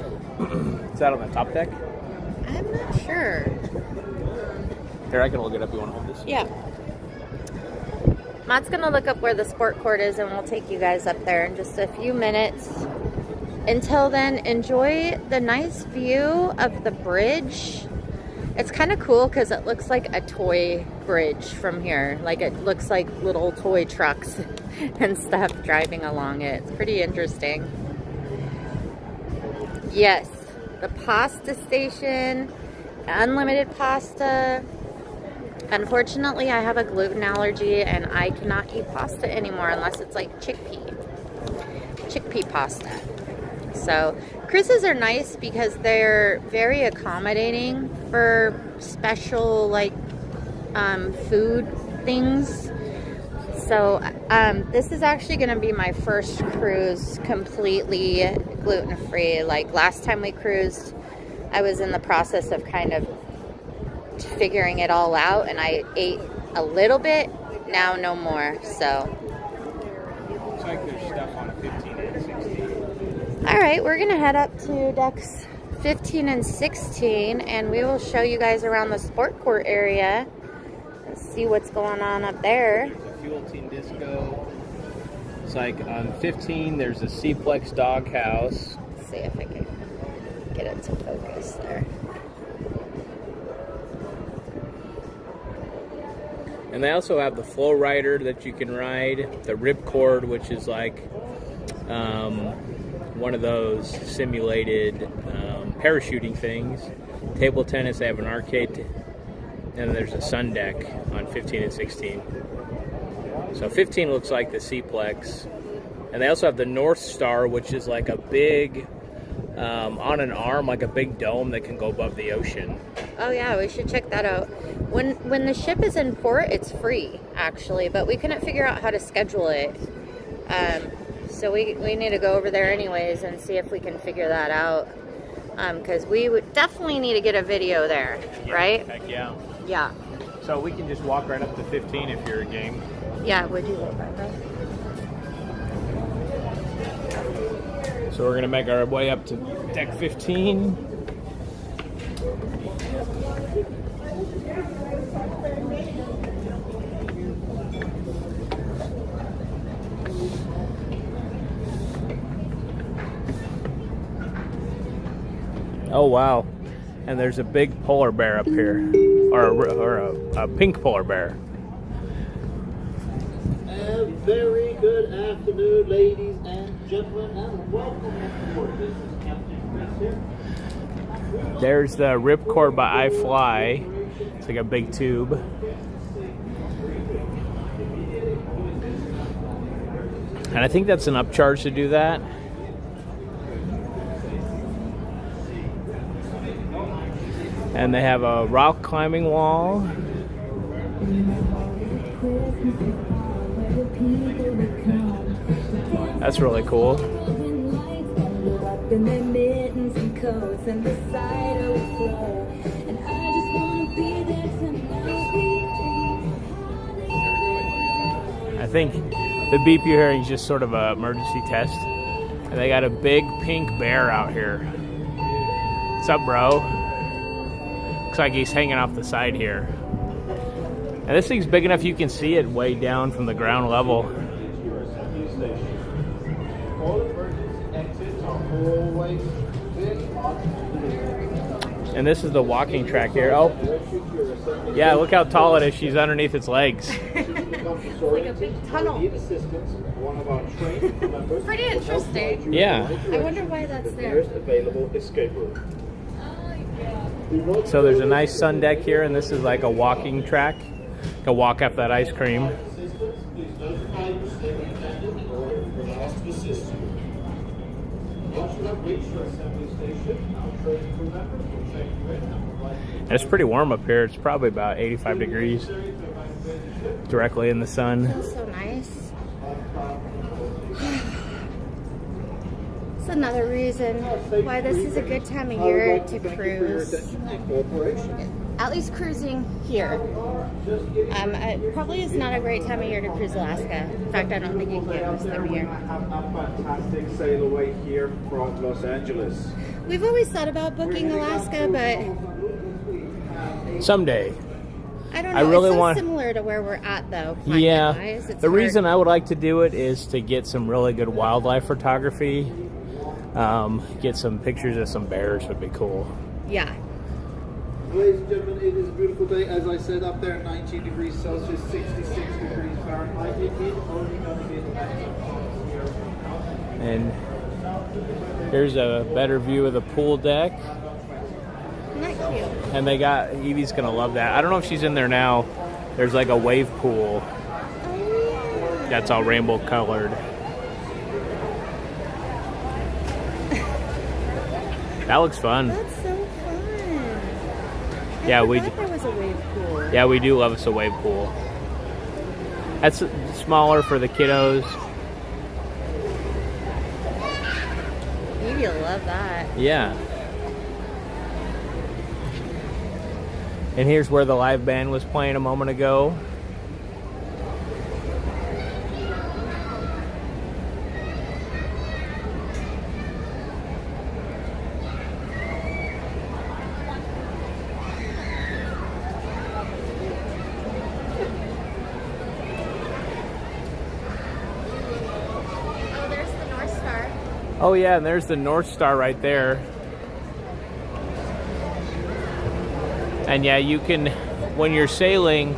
Is that on the top deck? I'm not sure. Here, I can look it up. You want to hold this? Yeah. Matt's gonna look up where the sport court is, and we'll take you guys up there in just a few minutes. Until then, enjoy the nice view of the bridge. It's kind of cool because it looks like a toy bridge from here. Like it looks like little toy trucks and stuff driving along it. It's pretty interesting. Yes, the pasta station, unlimited pasta. Unfortunately, I have a gluten allergy and I cannot eat pasta anymore unless it's like chickpea pasta. So cruises are nice because they're very accommodating for special like food things. So this is actually going to be my first cruise completely gluten-free. Like last time we cruised, I was in the process of kind of figuring it all out, and I ate a little bit. Now no more. So Looks like there's stuff on 15 and 16. all right, we're gonna head up to decks 15 and 16, and we will show you guys around the sport court area and see what's going on up there. There's a fuel team disco. It's like on 15, there's a Seaplex doghouse. Let's see if I can get it to focus there. And they also have the Flow Rider that you can ride, the Ripcord, which is like one of those simulated parachuting things. Table tennis, they have an arcade, and there's a sun deck on 15 and 16. So 15 looks like the Seaplex. And they also have the North Star, which is like a big, on an arm, like a big dome that can go above the ocean. Oh yeah, we should check that out. When the ship is in port, it's free actually, but we couldn't figure out how to schedule it. So we need to go over there anyways and see if we can figure that out. Because we would definitely need to get a video there, right? Heck yeah. Yeah. So we can just walk right up to 15 if you're a game. Yeah, would you look like that? So we're gonna make our way up to deck 15. Oh wow, and there's a big polar bear up here, or a pink polar bear. A very good afternoon, ladies and gentlemen, and welcome aboard. This is Captain Chris here. There's the Ripcord by iFly. It's like a big tube. And I think that's an upcharge to do that. And they have a rock climbing wall. That's really cool. I think the beep you're hearing is just sort of an emergency test. And they got a big pink bear out here. What's up, bro? Looks like he's hanging off the side here. And this thing's big enough you can see it way down from the ground level. And this is the walking track here. Oh, yeah, look how tall it is. She's underneath its legs. It's like a big tunnel. Pretty interesting. Yeah. I wonder why that's there. Nearest available escape route. Oh, yeah. So there's a nice sun deck here, and this is like a walking track to walk after that ice cream. And it's pretty warm up here. It's probably about 85 degrees directly in the sun. Feels so nice. It's another reason why this is a good time of year to cruise. At least cruising here. It probably is not a great time of year to cruise Alaska. In fact, I don't think you can this time of year. A fantastic sail away here from Los Angeles. We've always thought about booking Alaska, but Someday. I don't know. I really it's so want- similar to where we're at, though. Yeah. climate-wise. It's The hard. reason I would like to do it is to get some really good wildlife photography. Get some pictures of some bears would be cool. Yeah. Ladies and gentlemen, it is a beautiful day. As I said, up there, 19 degrees Celsius, 66 degrees Fahrenheit. It is only going to be the here. And here's a better view of the pool deck. Isn't that cute? And they got, Evie's gonna love that. I don't know if she's in there now. There's like a wave pool Oh, that's all rainbow colored. That looks fun. that's so fun. Yeah, I we forgot there was a wave pool. Yeah, we do love us a wave pool. That's smaller for the kiddos. You'll love that. Yeah. And here's where the live band was playing a moment ago. Oh, there's the North Star. Oh yeah, and there's the North Star right there. And yeah, you can, when you're sailing,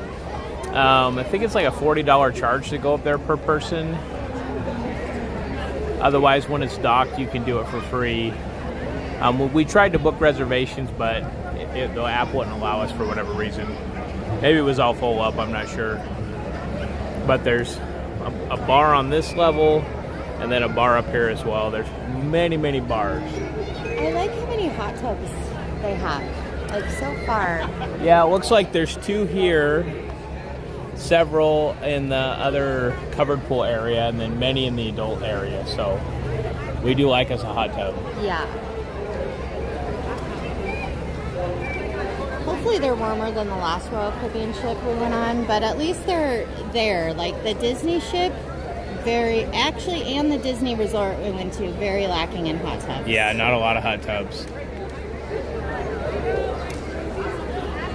I think it's like a $40 charge to go up there per person. Otherwise, when it's docked, you can do it for free. We tried to book reservations, but the app wouldn't allow us for whatever reason. Maybe it was all full up, I'm not sure. But there's a bar on this level, and then a bar up here as well. There's many, many bars. I like how many hot tubs they have. Like so far. Yeah, it looks like there's 2 here, several in the other covered pool area, and then many in the adult area. So we do like us a hot tub. Yeah. Hopefully they're warmer than the last Royal Caribbean ship we went on, but at least they're there. Like the Disney ship, and the Disney resort we went to, very lacking in hot tubs. Yeah, not a lot of hot tubs.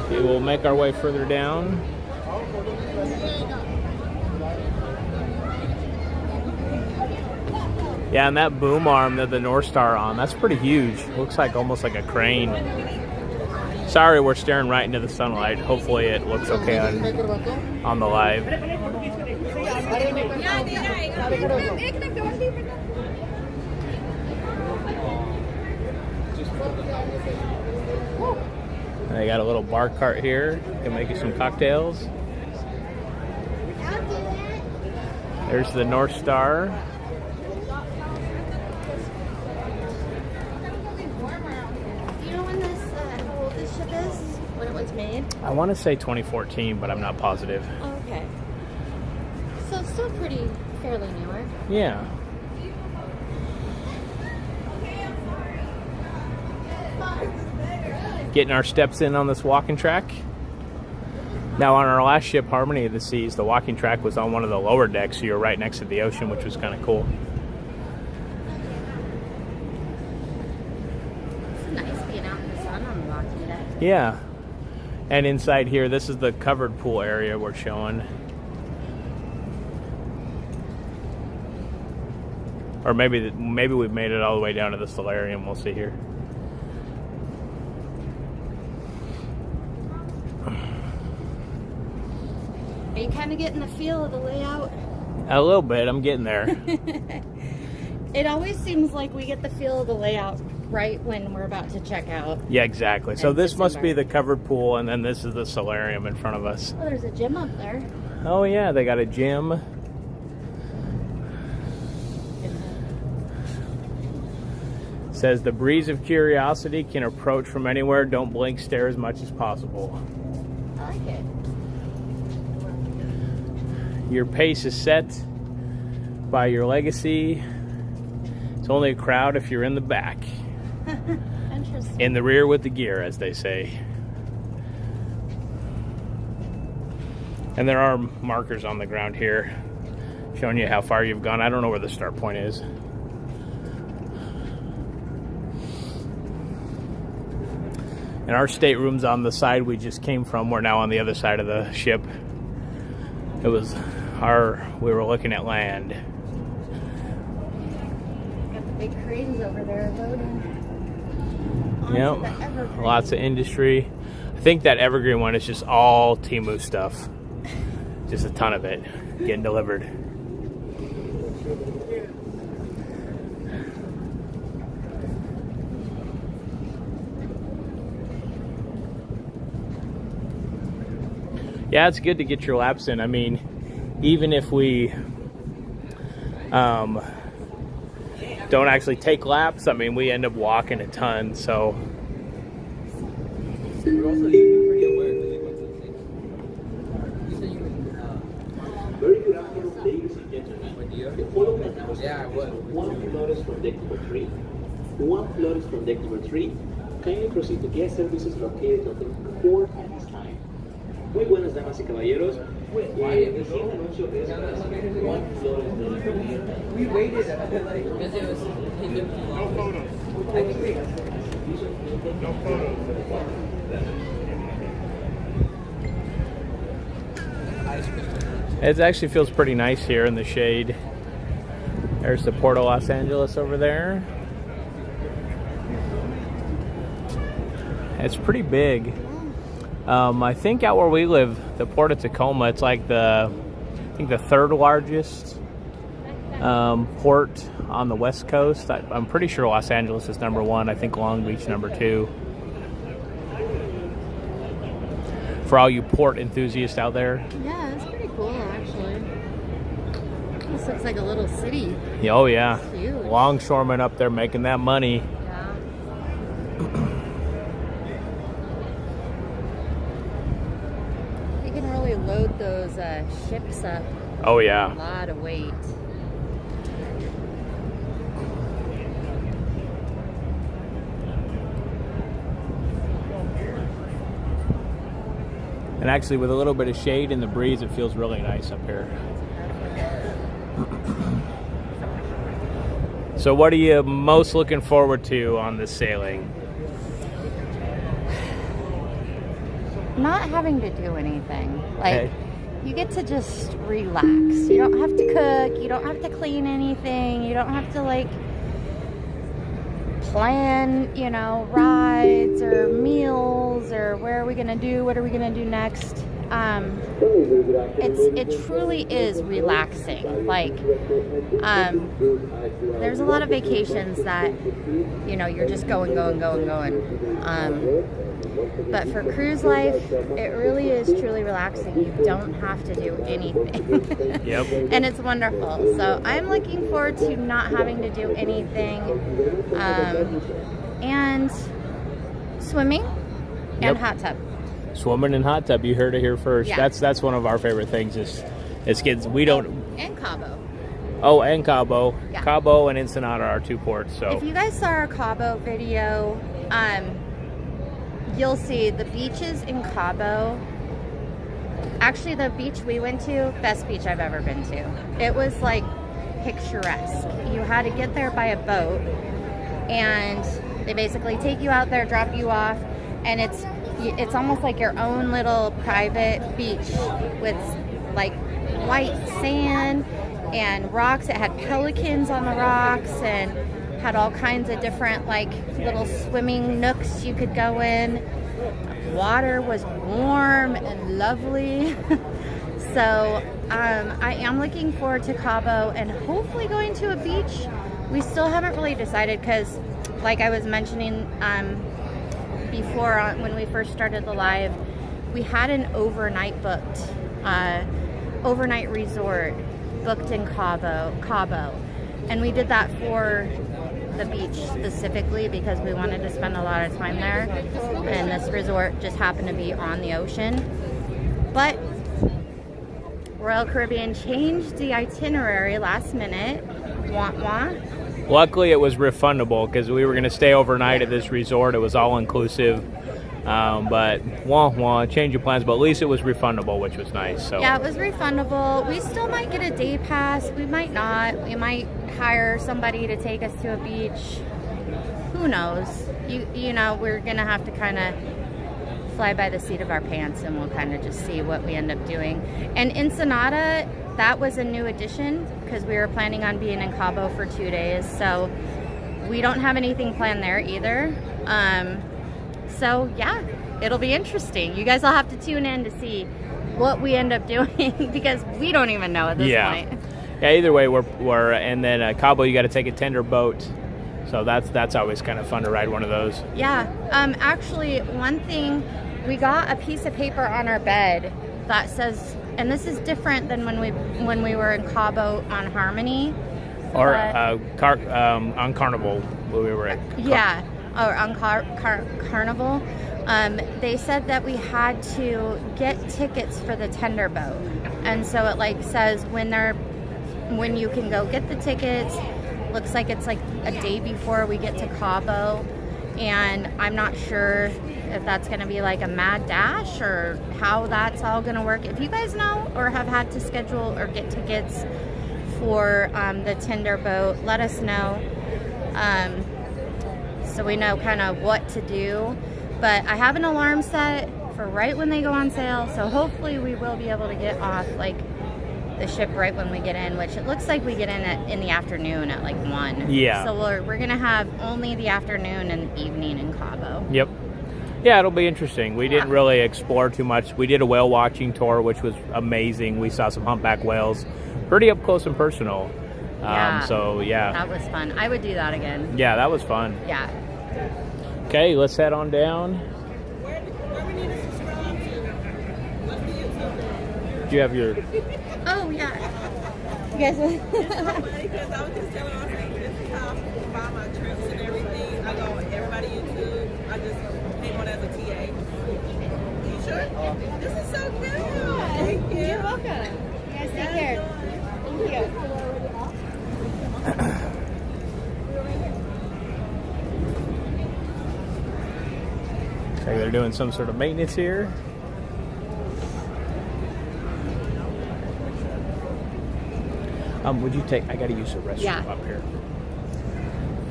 Okay, we'll make our way further down. Yeah, and that boom arm that the North Star on, that's pretty huge. Looks like almost like a crane. Sorry, we're staring right into the sunlight. Hopefully it looks okay on the live. And they got a little bar cart here. Can make you some cocktails. There's the North Star. Do you know when how old this ship is? When it was made? I want to say 2014, but I'm not positive. Oh, okay. So still pretty fairly newer. Yeah. Getting our steps in on this walking track. Now on our last ship, Harmony of the Seas, the walking track was on one of the lower decks, so you're right next to the ocean, which was kind of cool. It's nice being out in the sun on the walking deck. Yeah. And inside here, this is the covered pool area we're showing. Or maybe we've made it all the way down to the solarium. We'll see here. Are you kind of getting the feel of the layout? A little bit. I'm getting there. It always seems like we get the feel of the layout right when we're about to check out. Yeah, exactly. So And this must be December. the covered pool, and then this is the solarium in front of us. Oh, there's a gym up there. Oh yeah, they got a gym. Says the breeze of curiosity can approach from anywhere. Don't blink, stare as much as possible. I like it. Your pace is set by your legacy. It's only a crowd if you're in the back. Interesting. In the rear with the gear, as they say. And there are markers on the ground here showing you how far you've gone. I don't know where the start point is. And our stateroom's on the side we just came from. We're now on the other side of the ship. We were looking at land. Got the big cranes over there loading. Yep, lots of industry. I think that Evergreen one is just all Temu stuff. Just a ton of it getting delivered. Yeah, it's good to get your laps in. I mean, even if we don't actually take laps, I mean, we end up walking a ton, so. Very good afternoon, ladies and gentlemen. The following announcement is one floor is from deck number 3. One floor is from deck number 3. Kindly proceed to guest services located on deck 4 at this time. Muy buenas damas y caballeros. El siguiente anuncio es one floor is from deck number 3. We waited like because it was No photos. No photos. It actually feels pretty nice here in the shade. There's the Port of Los Angeles over there. It's pretty big. I think out where we live, the Port of Tacoma, it's like the third largest port on the West Coast. I'm pretty sure Los Angeles is number 1. I think Long Beach number 2. For all you port enthusiasts out there. Yeah, it's pretty cool actually. This looks like a little city. Oh yeah, Huge. longshoremen up there making that money. Yeah. You can really load those ships up. Oh A yeah. lot of weight. And actually with a little bit of shade and the breeze, it feels really nice up here. So what are you most looking forward to on this sailing? Not having to do anything. Like, Okay. you get to just relax. You don't have to cook. You don't have to clean anything. You don't have to, like, plan, rides or meals or where are we going to do, what are we going to do next. It truly is relaxing. Like, there's a lot of vacations that, you're just going. But for cruise life, it really is truly relaxing. You don't have to do anything. Yep. And it's wonderful. So I'm looking forward to not having to do anything. And swimming and Yep. hot tub. Swimming in hot tub, you heard it here first. Yeah. That's one of our favorite things is kids. We don't. And Cabo. Oh, and Cabo. Yeah. Cabo and Ensenada are 2 ports. So If you guys saw our Cabo video, you'll see the beaches in Cabo. Actually, the beach we went to, best beach I've ever been to. It was like picturesque. You had to get there by a boat, and they basically take you out there, drop you off, and it's almost like your own little private beach with like white sand and rocks. It had pelicans on the rocks and had all kinds of different like little swimming nooks you could go in. Water was warm and lovely. So I am looking forward to Cabo and hopefully going to a beach we still haven't really decided because, like I was mentioning before when we first started the live, we had an overnight resort booked in Cabo, and we did that for the beach specifically because we wanted to spend a lot of time there, and this resort just happened to be on the ocean. But Royal Caribbean changed the itinerary last minute. Wah wah. Luckily, it was refundable because we were going to stay overnight at this resort. It was all inclusive. But change of plans, but at least it was refundable, which was nice. So yeah, it was refundable. We still might get a day pass. We might not. We might hire somebody to take us to a beach. Who knows? You know, we're gonna have to kind of fly by the seat of our pants, and we'll kind of just see what we end up doing. And Ensenada, that was a new addition because we were planning on being in Cabo for 2 days, so we don't have anything planned there either. So yeah, it'll be interesting. You guys will have to tune in to see what we end up doing because we don't even know at this point. Yeah, either way, we're and then Cabo, you got to take a tender boat, so that's always kind of fun to ride one of those. Yeah, actually, one thing, we got a piece of paper on our bed that says, and this is different than when we were in Cabo on Harmony, or on Carnival when we were at or on Carnival. They said that we had to get tickets for the tender boat, and so it like says when you can go get the tickets. Looks like it's like a day before we get to Cabo, and I'm not sure if that's going to be like a mad dash or how that's all going to work. If you guys know or have had to schedule or get tickets for the tender boat, let us know. So we know kind of what to do. But I have an alarm set for right when they go on sale, so hopefully we will be able to get off like the ship right when we get in, which it looks like we get in the afternoon at like 1. Yeah. So we're gonna have only the afternoon and evening in Cabo. Yep. Yeah, it'll be interesting. We didn't really explore too much. We did a whale watching tour, which was amazing. We saw some humpback whales, pretty up close and personal. So yeah, that was fun. I would do that again. Yeah, that was fun. Yeah. Okay, let's head on down. Do you have your... Oh, yeah. You guys... Because I was just telling her, I was like, this is how I buy my trips and everything. I go, everybody YouTube, I just pay one as a TA. You sure? This is so good. Thank you. You're welcome. You guys take care. Thank you. Okay, they're doing some sort of maintenance here. Would you take? I got to use the restroom up here.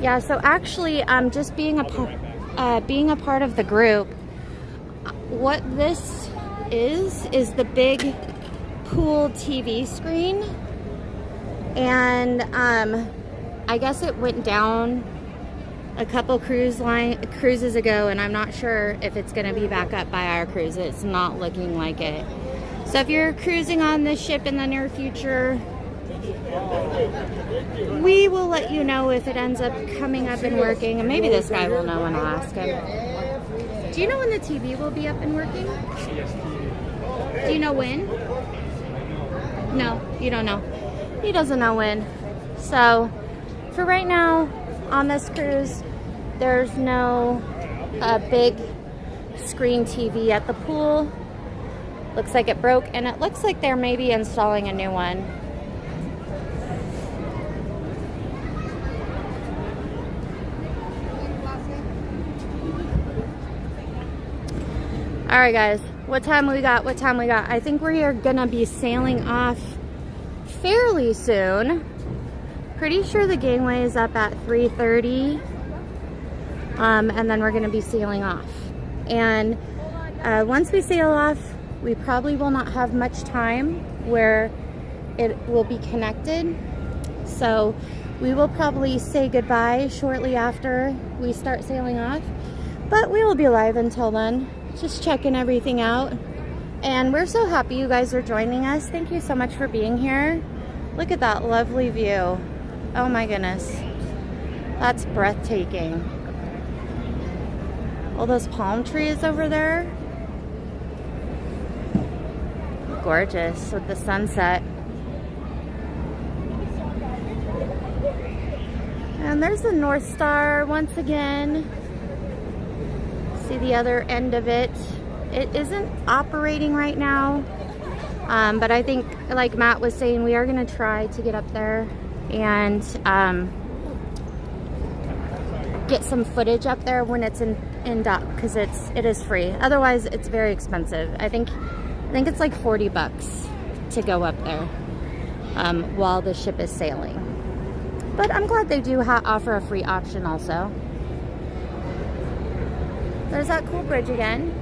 Yeah. So actually, just being a part of the group, what this is the big pool TV screen, and I guess it went down a couple cruises ago, and I'm not sure if it's going to be back up by our cruise. It's not looking like it. So if you're cruising on this ship in the near future, we will let you know if it ends up coming up and working, and maybe this guy will know and I'll ask him. Do you know when the TV will be up and working? Do you know when? No, you don't know. He doesn't know when. So for right now on this cruise, there's no big screen TV at the pool. Looks like it broke, and it looks like they're maybe installing a new one. All right, guys, what time we got? I think we are gonna be sailing off fairly soon. Pretty sure the gangway is up at 3:30, and then we're gonna be sailing off. And once we sail off, we probably will not have much time where it will be connected. So we will probably say goodbye shortly after we start sailing off, but we will be live until then, just checking everything out. And we're so happy you guys are joining us. Thank you so much for being here. Look at that lovely view. Oh my goodness. That's breathtaking. All those palm trees over there. Gorgeous with the sunset. And there's the North Star once again. See the other end of it. It isn't operating right now. But I think, like Matt was saying, we are going to try to get up there and get some footage up there when it's in dock, because it is free. Otherwise, it's very expensive. I think it's like $40 to go up there while the ship is sailing. But I'm glad they do offer a free option also. There's that cool bridge again.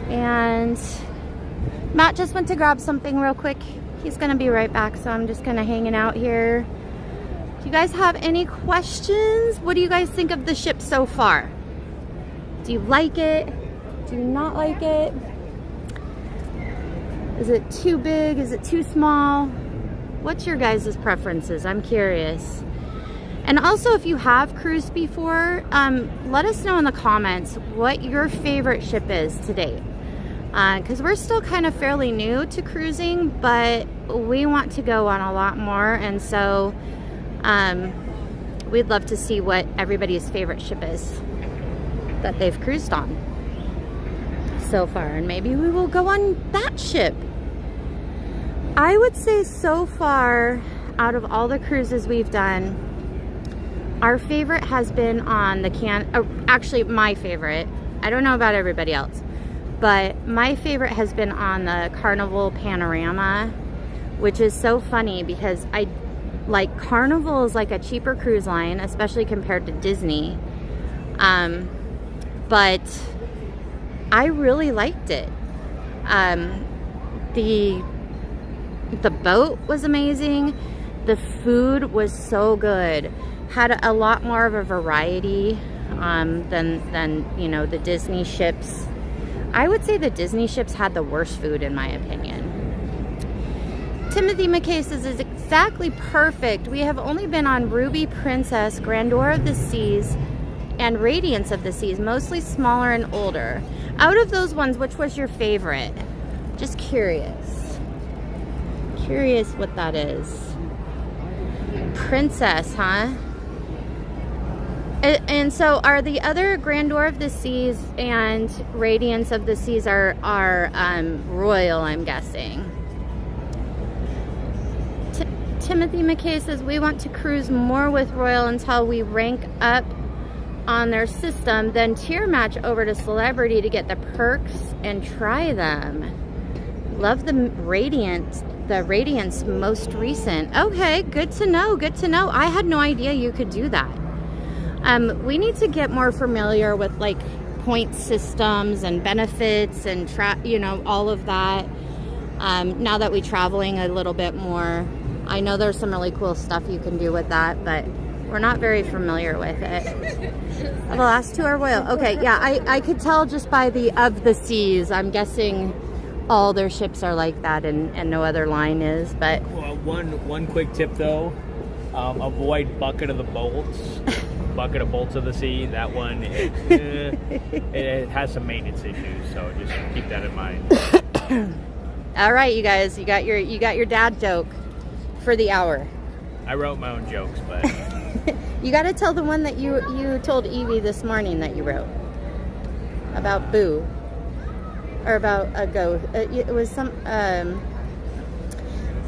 And Matt just went to grab something real quick. He's gonna be right back, so I'm just gonna hanging out here. Do you guys have any questions? What do you guys think of the ship so far? Do you like it? Do you not like it? Is it too big? Is it too small? What's your guys' preferences? I'm curious. And also, if you have cruised before, let us know in the comments what your favorite ship is to date. Because we're still kind of fairly new to cruising, but we want to go on a lot more. And so we'd love to see what everybody's favorite ship is that they've cruised on so far. And maybe we will go on that ship. I would say so far, out of all the cruises we've done, our favorite has been on the actually my favorite. I don't know about everybody else, but my favorite has been on the Carnival Panorama, which is so funny because Carnival is like a cheaper cruise line, especially compared to Disney. But I really liked it. The boat was amazing. The food was so good. Had a lot more of a variety than you know, the Disney ships. I would say the Disney ships had the worst food in my opinion. Timothy McKay says is exactly perfect. We have only been on Ruby Princess, Grandeur of the Seas, and Radiance of the Seas, mostly smaller and older. Out of those ones, which was your favorite? Just curious. Curious what that is. Princess, huh? And so are the other Grandeur of the Seas and Radiance of the Seas are Royal, I'm guessing. Timothy McKay says we want to cruise more with Royal until we rank up on their system, then tier match over to Celebrity to get the perks and try them. Love the Radiance most recent. Okay, good to know, good to know. I had no idea you could do that. We need to get more familiar with like point systems and benefits and you know, all of that. Now that we're traveling a little bit more, I know there's some really cool stuff you can do with that, but we're not very familiar with it. The last two are Royal. Okay, yeah, I could tell just by the of the seas. I'm guessing all their ships are like that, and no other line is. But well, one quick tip though, avoid Bucket of the Bolts. Bucket of Bolts of the Sea. That one, it has some maintenance issues, so just keep that in mind. All right, you guys, you got your dad joke for the hour. I wrote my own jokes, but you got to tell the one that you told Evie this morning that you wrote about Boo, or about a ghost. It was some.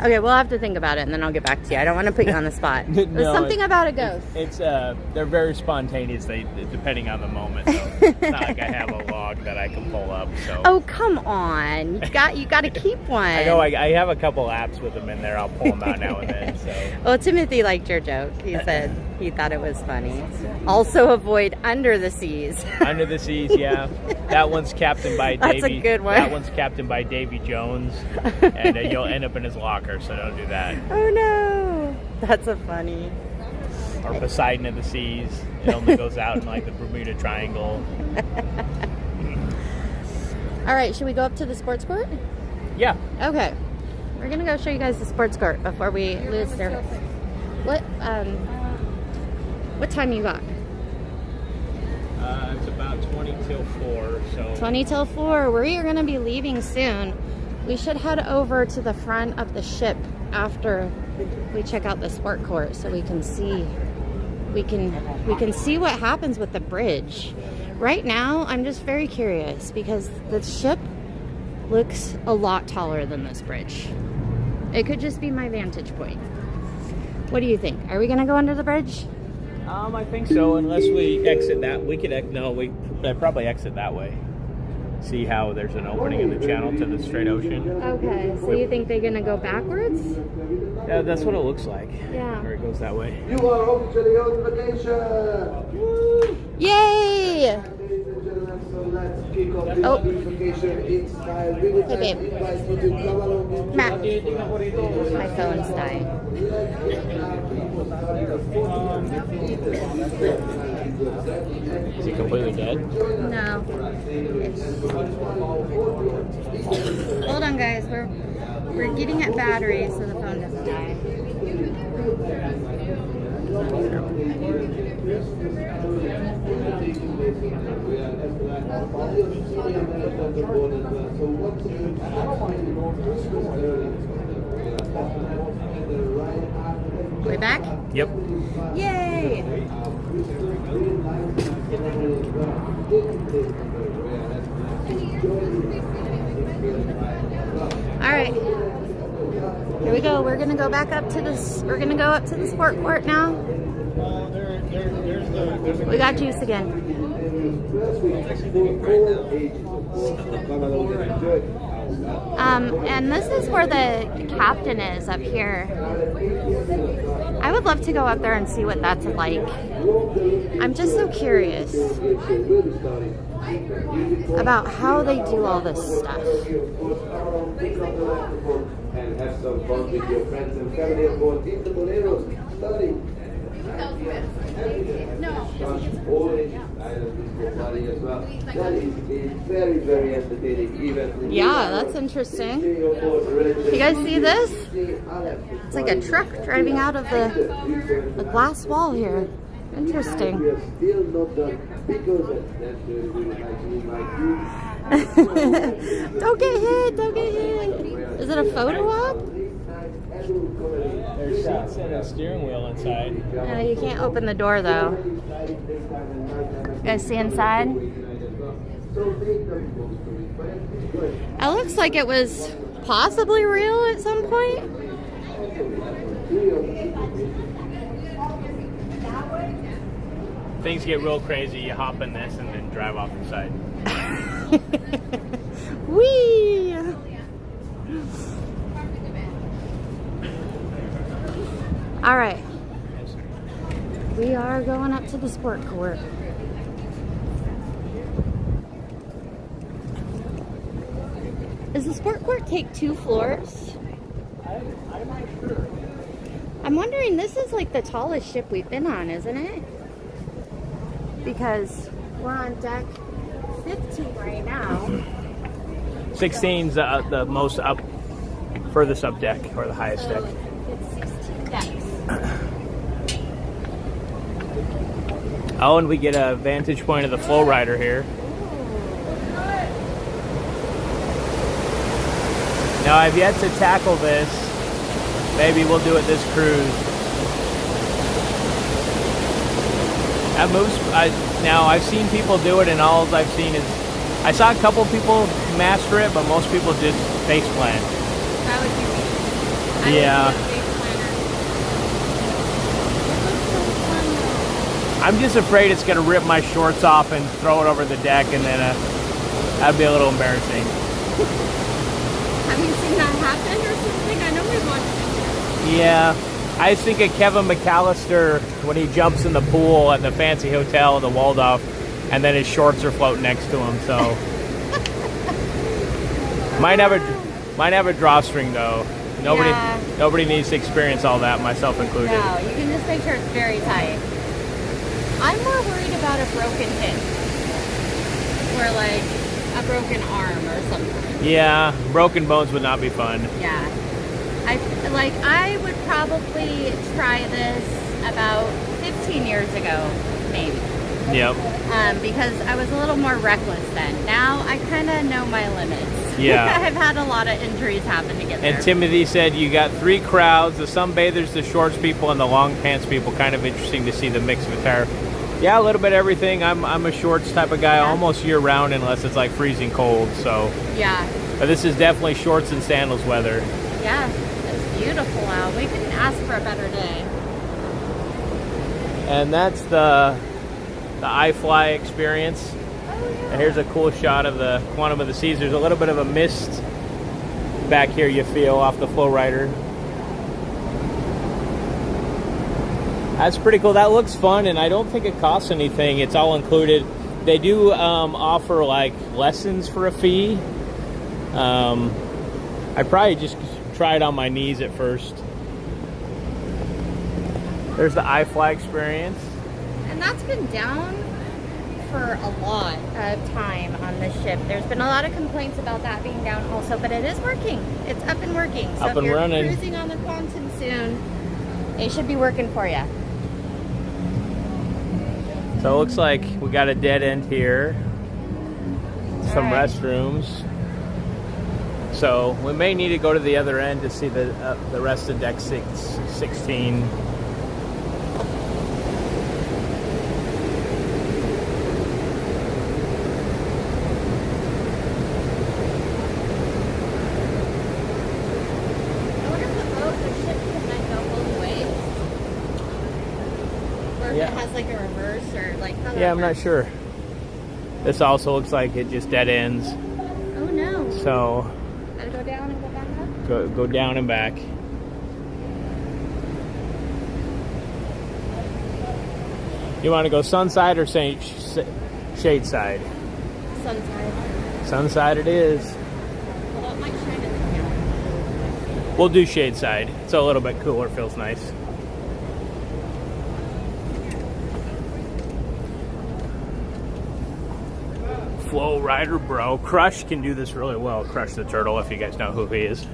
Okay, we'll have to think about it, and then I'll get back to you. I don't want to put you on the spot. No, it was something about a ghost. It's they're very spontaneous. Depending on the moment. So it's not like I have a log that I can pull up. So. Oh, come on! You got to keep one. I know. I have a couple apps with them in there. I'll pull them out now and then. So. Well, Timothy liked your joke. He said he thought it was funny. Also, avoid Under the Seas. Under the Seas, yeah. That one's captained by Davy. That's a good one. That one's captained by Davy Jones, and you'll end up in his locker. So don't do that. Oh no, that's a funny. Or Poseidon of the Seas. It only goes out in like the Bermuda Triangle. All right, should we go up to the sports court? Yeah. Okay, we're gonna go show you guys the sports court before we lose service. What time you got? It's about 20 till 4, so 20 till 4. We are going to be leaving soon. We should head over to the front of the ship after we check out the sport court so we can see we can see what happens with the bridge. Right now, I'm just very curious because the ship looks a lot taller than this bridge. It could just be my vantage point. What do you think? Are we going to go under the bridge? I think so, unless we exit that. We could probably exit that way. See how there's an opening in the channel to the straight ocean. Okay, so you think they're going to go backwards? Yeah, that's what it looks like. Yeah. Or it goes that way. You are officially on vacation! Woo! Yay! Ladies and gentlemen, so let's kick off this Oh. vacation. It's my really Hey, babe. invite you to come along with Matt, me. my phone's dying. Is he completely dead? No. Hold on, guys. We're getting at batteries so the phone doesn't die. We're back? Yep. Yay! All right. Here we go. We're gonna go back up to this. We're gonna go up to the sport court now. We got juice again. And this is where the captain is up here. I would love to go up there and see what that's like. I'm just so curious about how they do all this stuff. And have some fun with your friends and family aboard in the Bolero study. That is a very, very entertaining event. Yeah, that's interesting. You guys see this? It's like a truck driving out of the glass wall here. Interesting. We are still not done because that's really Don't get hit, don't get hit. Is it a photo op? There's seats and a steering wheel inside. No, you can't open the door though. You guys see inside? It looks like it was possibly real at some point. Things get real crazy. You hop in this and then drive off the side. Whee! All right. We are going up to the sport court. Does the sport court take 2 floors? I'm not sure. I'm wondering, this is like the tallest ship we've been on, isn't it? Because we're on deck 15 right now. 16's the most furthest up deck, or the highest deck. It's 16 decks. Oh, and we get a vantage point of the flow rider here. Now, I've yet to tackle this. Maybe we'll do it this cruise. That moves. Now, I've seen people do it, and all I've seen is I saw a couple people master it, but most people just face plant. That would be me. Yeah. I'm just afraid it's going to rip my shorts off and throw it over the deck, and then that'd be a little embarrassing. Have you seen that happen or something? I know we've watched it. Yeah. I just think of Kevin McAllister when he jumps in the pool at the fancy hotel in the Waldorf, and then his shorts are floating next to him, so. Might have a drawstring, though. Nobody needs to experience all that, myself included. No, you can just make sure it's very tight. I'm more worried about a broken hip. Or like a broken arm or something. Yeah, broken bones would not be fun. Yeah. I would probably try this about 15 years ago, maybe. Yep. Because I was a little more reckless then. Now I kind of know my limits. Yeah. I've had a lot of injuries happen to get there. And Timothy said you got 3 crowds, the sunbathers, the shorts people, and the long pants people. Kind of interesting to see the mix of attire. Yeah, a little bit of everything. I'm a shorts type of guy, almost year round unless it's like freezing cold. So yeah. But this is definitely shorts and sandals weather. Yeah, it's beautiful out. We couldn't ask for a better day. And that's the iFly experience. And here's a cool shot of the Quantum of the Seas. There's a little bit of a mist back here you feel off the Flow Rider. That's pretty cool. That looks fun, and I don't think it costs anything. It's all included. They do offer like lessons for a fee. I'd probably just try it on my knees at first. There's the iFly experience. And that's been down for a lot of time on this ship. There's been a lot of complaints about that being down also, but it is working. It's up and working. So Up and if you're running. cruising on the Quantum soon, it should be working for you. So it looks like we got a dead end here. Some All right. restrooms. So we may need to go to the other end to see the rest of deck 16. I wonder if the ship can like go both ways. Or if Yeah. it has like a reverse or like how that Yeah, I'm not works. sure. This also looks like it just dead ends. Oh no. So Gotta go down and go back up? go down and back. You want to go sunside or shade side? Sunside. Sunside it is. Although it might shine in the camera. We'll do shade side. It's a little bit cooler, feels nice. Flow Rider Bro. Crush can do this really well. Crush the Turtle, if you guys know who he is.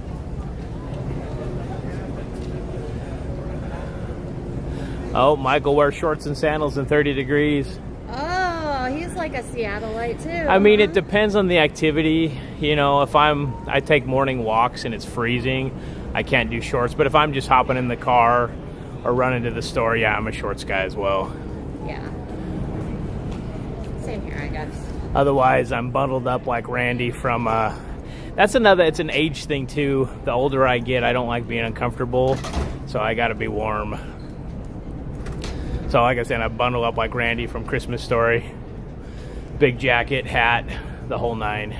Oh, Michael wears shorts and sandals in 30 degrees. Oh, he's like a Seattleite too. I mean, huh? it depends on the activity. You know, if I take morning walks and it's freezing, I can't do shorts. But if I'm just hopping in the car or running to the store, yeah, I'm a shorts guy as well. Yeah. Same here, I guess. Otherwise, I'm bundled up like Randy from, that's another, it's an age thing too. The older I get, I don't like being uncomfortable, so I gotta be warm. So like I said, I bundle up like Randy from Christmas Story. Big jacket, hat, the whole 9.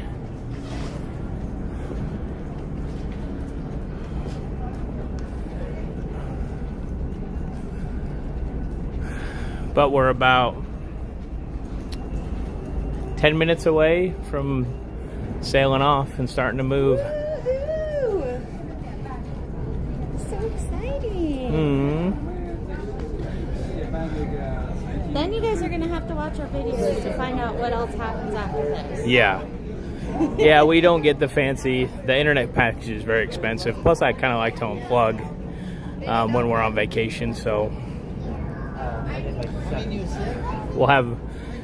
But we're about 10 minutes away from sailing off and starting to move. Woohoo! So exciting. Mm-hmm. Then you guys are gonna have to watch our videos to find out what else happens after this. Yeah. Yeah, we don't get the fancy. The internet package is very expensive. Plus, I kind of like to unplug when we're on vacation. So we'll have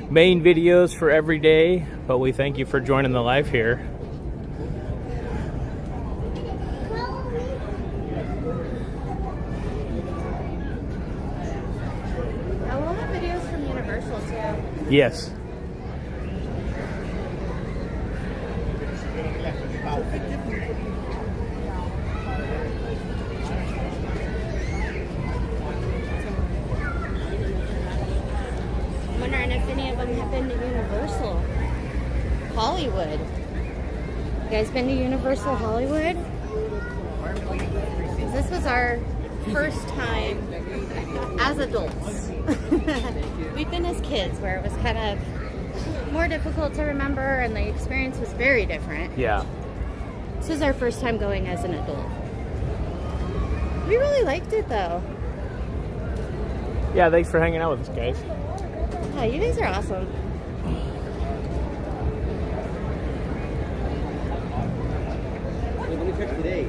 main videos for every day. But we thank you for joining the live here. I will have videos from Universal too. Yes. I'm wondering if any of them have been to Universal Hollywood. You guys been to Universal Hollywood? 'Cause this was our first time as adults. We've been as kids where it was kind of more difficult to remember and the experience was very different. Yeah. This is our first time going as an adult. We really liked it though. Yeah, thanks for hanging out with us, guys. Yeah, you guys are awesome. Let me check today.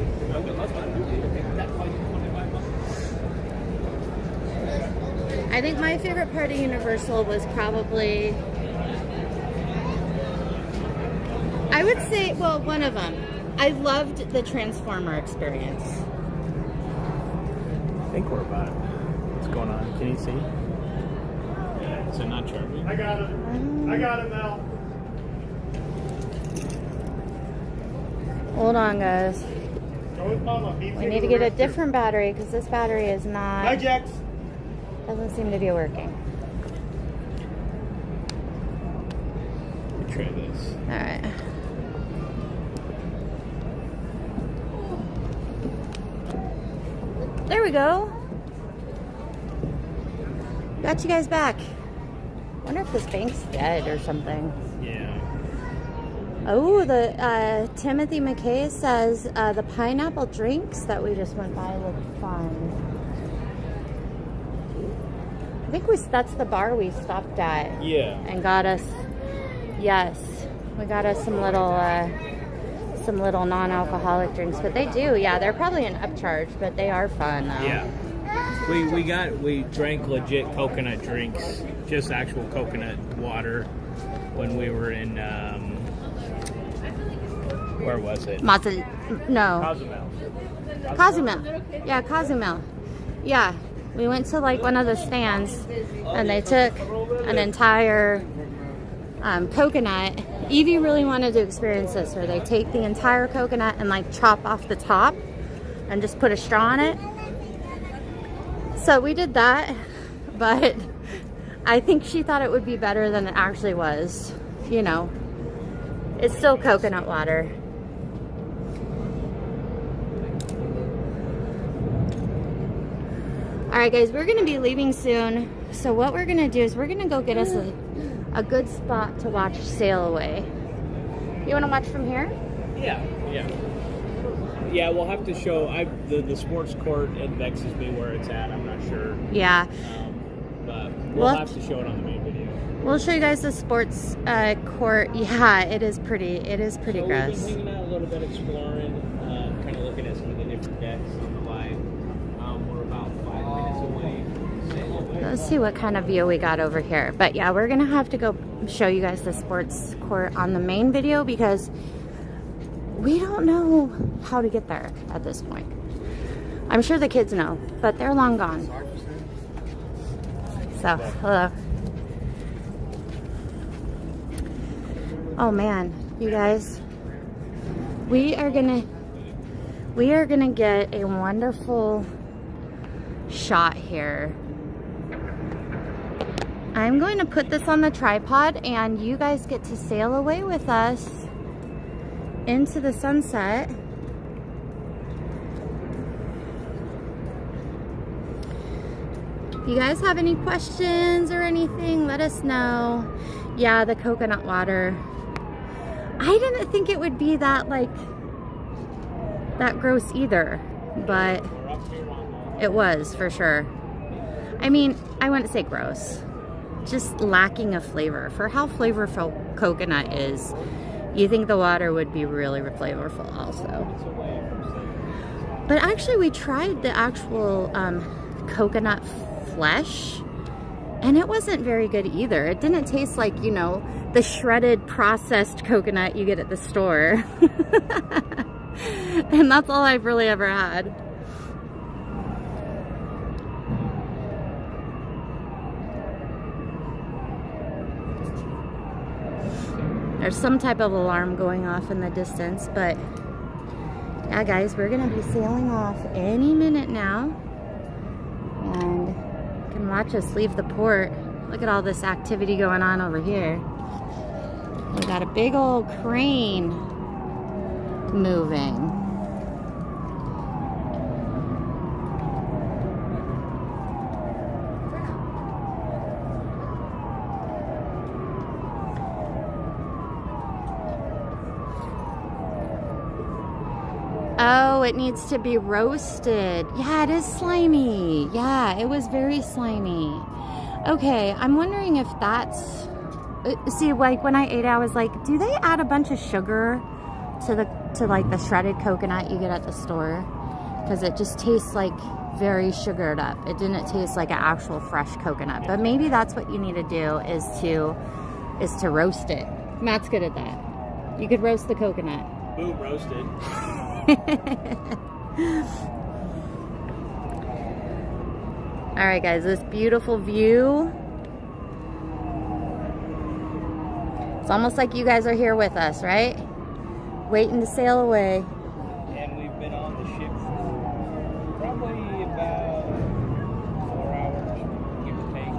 I think my favorite part of Universal was probably, I would say, well, one of them. I loved the Transformer experience. I think we're about it. What's going on? Can you see? Is it not charging? I got him. I got him, Mel. Hold on, guys. Go with Mama. We need to get a different battery because this battery is Hi, not, Jax. doesn't seem to be working. Try this. All right. There we go. Got you guys back. Wonder if this bank's dead or something. Yeah. Oh, the Timothy McKay says the pineapple drinks that we just went by look fun. I think that's the bar we stopped at. Yeah. And got us, yes, we got us some little non-alcoholic drinks. But they do, yeah, they're probably an upcharge, but they are fun though. Yeah. We drank legit coconut drinks, just actual coconut water when we were in where was it? No. Cozumel. Cozumel. Yeah, Cozumel. Yeah. We went to like one of the stands and they took an entire coconut. Evie really wanted to experience this where they take the entire coconut and like chop off the top and just put a straw on it. So we did that, but I think she thought it would be better than it actually was. You know, it's still coconut water. All right, guys, we're gonna be leaving soon. So what we're gonna do is we're gonna go get us a good spot to watch Sail Away. You wanna watch from here? Yeah. Yeah, we'll have to show. The sports court, it vexes me where it's at. I'm not sure. Yeah. But we'll have to show it on the main video. We'll show you guys the sports court. Yeah, it is pretty. It is pretty So gross. we've been hanging out a little bit, exploring, kind of looking at some of the different decks on the line. We're about 5 minutes away from Sail Away. Let's see what kind of view we got over here. But yeah, we're gonna have to go show you guys the sports court on the main video because we don't know how to get there at this point. I'm sure the kids know, but they're long gone. So, hello. Oh man, you guys, we are gonna get a wonderful shot here. I'm going to put this on the tripod and you guys get to sail away with us into the sunset. If you guys have any questions or anything, let us know. Yeah, the coconut water. I didn't think it would be that gross either, but it was for sure. I mean, I wouldn't say gross, just lacking of flavor. For how flavorful coconut is, you think the water would be really flavorful also. But actually we tried the actual coconut flesh and it wasn't very good either. It didn't taste like, you know, the shredded processed coconut you get at the store. And that's all I've really ever had. There's some type of alarm going off in the distance, but yeah, guys, we're gonna be sailing off any minute now. And you can watch us leave the port. Look at all this activity going on over here. We got a big old crane moving. Oh, it needs to be roasted. Yeah, it is slimy. Yeah, it was very slimy. Okay, I'm wondering if that's... See, like when I ate it, I was like, do they add a bunch of sugar to like the shredded coconut you get at the store? Because it just tastes like very sugared up. It didn't taste like an actual fresh coconut. But maybe that's what you need to do is to roast it. Matt's good at that. You could roast the coconut. Boom, roasted. All right, guys, this beautiful view. It's almost like you guys are here with us, right? Waiting to sail away. And we've been on the ship for probably about 4 hours, give or take.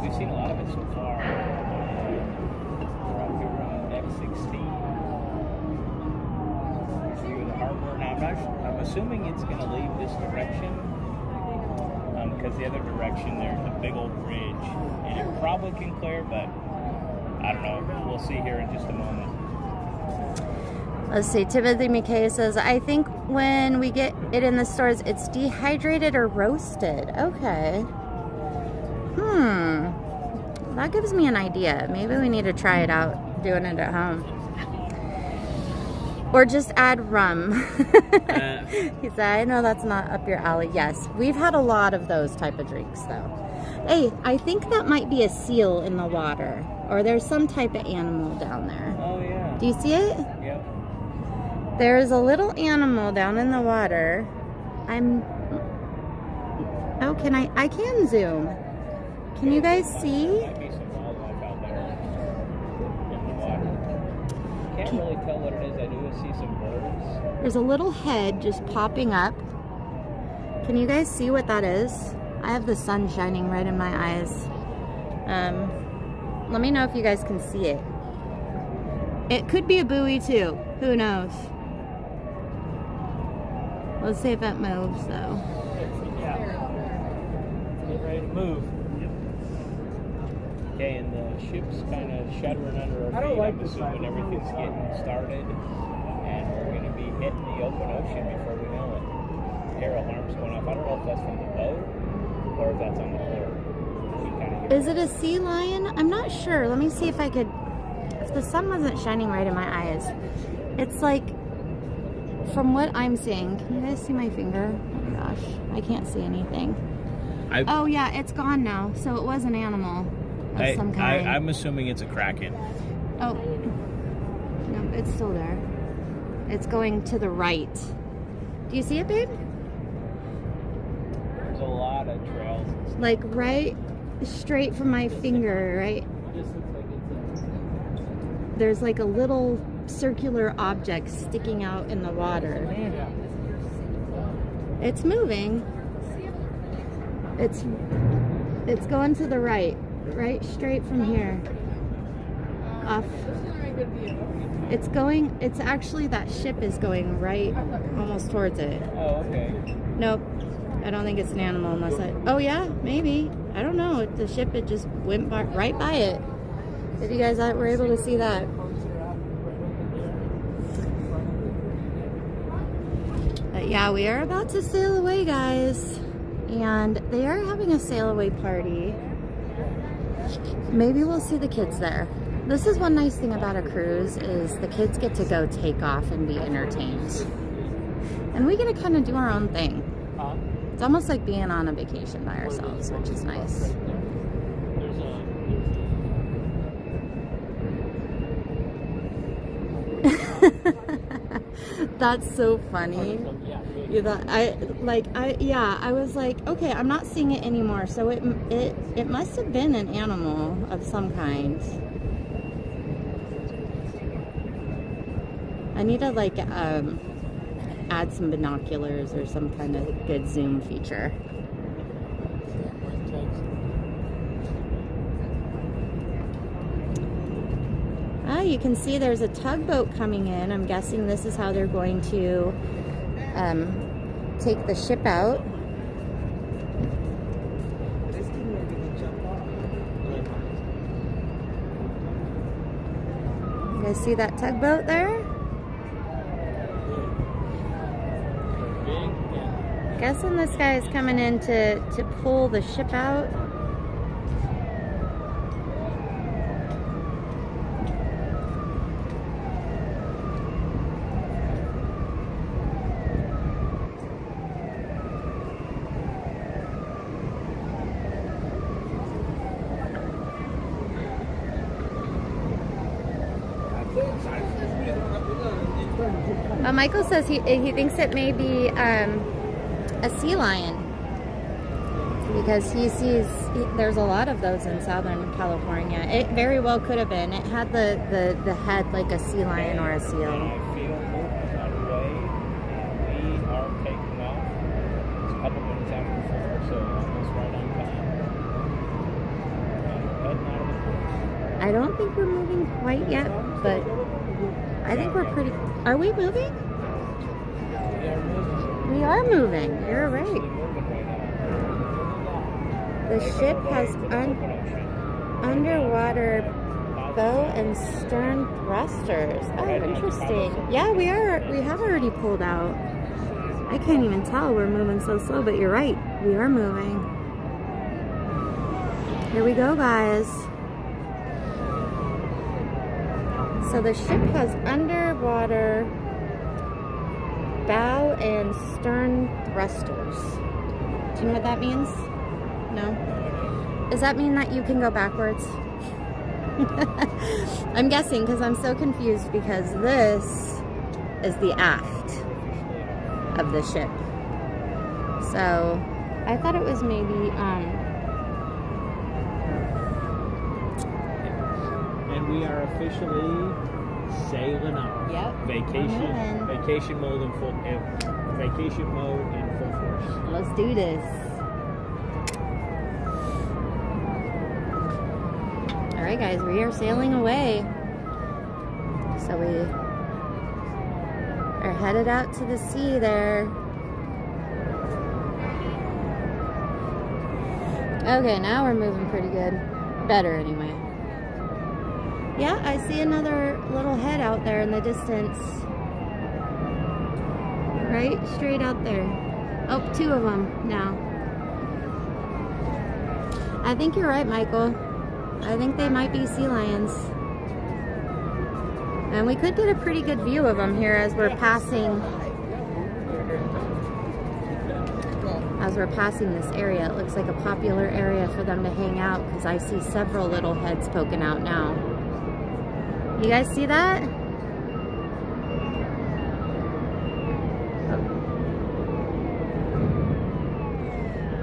We've seen a lot of it so far. We're up here on deck 16. View of the harbor. Now, I'm assuming it's going to leave this direction, because the other direction there's a big old bridge, and it probably can clear, but I don't know. We'll see here in just a moment. Let's see. Timothy McKay says, I think when we get it in the stores, it's dehydrated or roasted. Okay. That gives me an idea. Maybe we need to try it out, doing it at home. Or just add rum. He said, I know that's not up your alley. Yes, we've had a lot of those type of drinks, though. Hey, I think that might be a seal in the water. Or there's some type of animal down there. Oh, yeah. Do you see it? Yep. There's a little animal down in the water. Oh, I can zoom. Can you guys see? Might be some wildlife out there in the water. Can't really tell what it is. I do see some birds. There's a little head just popping up. Can you guys see what that is? I have the sun shining right in my eyes. Let me know if you guys can see it. It could be a buoy too. Who knows? Let's see if it moves though. Yeah. Get ready to move. Okay, and the ship's kind of shuddering under our feet. I'm assuming everything's getting started, and we're going to be hitting the open ocean before we know it. Air alarm's going off. I don't know if that's from the boat or if that's on the port. Is it a sea lion? I'm not sure. Let me see if I could. If the sun wasn't shining right in my eyes, it's like, from what I'm seeing. Can you guys see my finger? Oh my gosh, I can't see anything. Oh yeah, it's gone now. So it was an animal of some kind. I'm assuming it's a kraken. Oh, no, it's still there. It's going to the right. Do you see it, babe? There's a lot of trails. Like right straight from my finger, right? There's like a little circular object sticking out in the water. It's moving. It's going to the right straight from here. Off. It's actually, that ship is going right almost towards it. Oh, okay. Nope. I don't think it's an animal unless oh yeah, maybe. I don't know. The ship, it just went right by it. If you guys were able to see that. But yeah, we are about to sail away, guys. And they are having a sail away party. Maybe we'll see the kids there. This is one nice thing about a cruise is the kids get to go take off and be entertained. And we get to kind of do our own thing. It's almost like being on a vacation by ourselves, which is nice. That's so funny. I was like, okay, I'm not seeing it anymore. So it must have been an animal of some kind. I need to like add some binoculars or some kind of good zoom feature. You can see there's a tugboat coming in. I'm guessing this is how they're going to take the ship out. You guys see that tugboat there? Guessing this guy is coming in to pull the ship out. Michael says he thinks it may be a sea lion because he sees there's a lot of those in Southern California. It very well could have been. It had the head like a sea lion or a seal. I feel movement underway. We are taking off. It's a couple minutes after 4, so almost right on time. Heading out of the port. I don't think we're moving quite yet, but I think we're pretty. Are we moving? We are moving. You're right. The ship has underwater bow and stern thrusters. Oh, interesting. Yeah, we have already pulled out. I can't even tell. We're moving so slow, but you're right. We are moving. Here we go, guys. So the ship has underwater bow and stern thrusters. Do you know what that means? No? Does that mean that you can go backwards? I'm guessing because I'm so confused because this is the aft of the ship. So I thought it was maybe and we are officially sailing off. Yep. Vacation mode in full force. Let's do this. All right, guys, we are sailing away. So we are headed out to the sea there. Okay, now we're moving pretty good. Better anyway. Yeah, I see another little head out there in the distance. Right? Straight out there. Oh, 2 of them now. I think you're right, Michael. I think they might be sea lions. And we could get a pretty good view of them here as we're passing this area. It looks like a popular area for them to hang out because I see several little heads poking out now. You guys see that?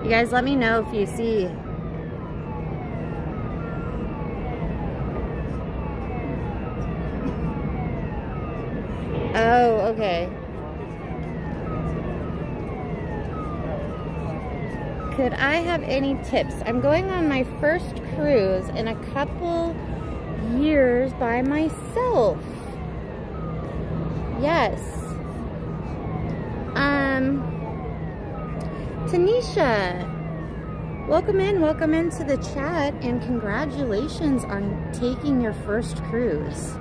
You guys let me know if you see. Oh, okay. Could I have any tips? I'm going on my first cruise in a couple years by myself. Yes. Tanisha, welcome into the chat and congratulations on taking your first cruise.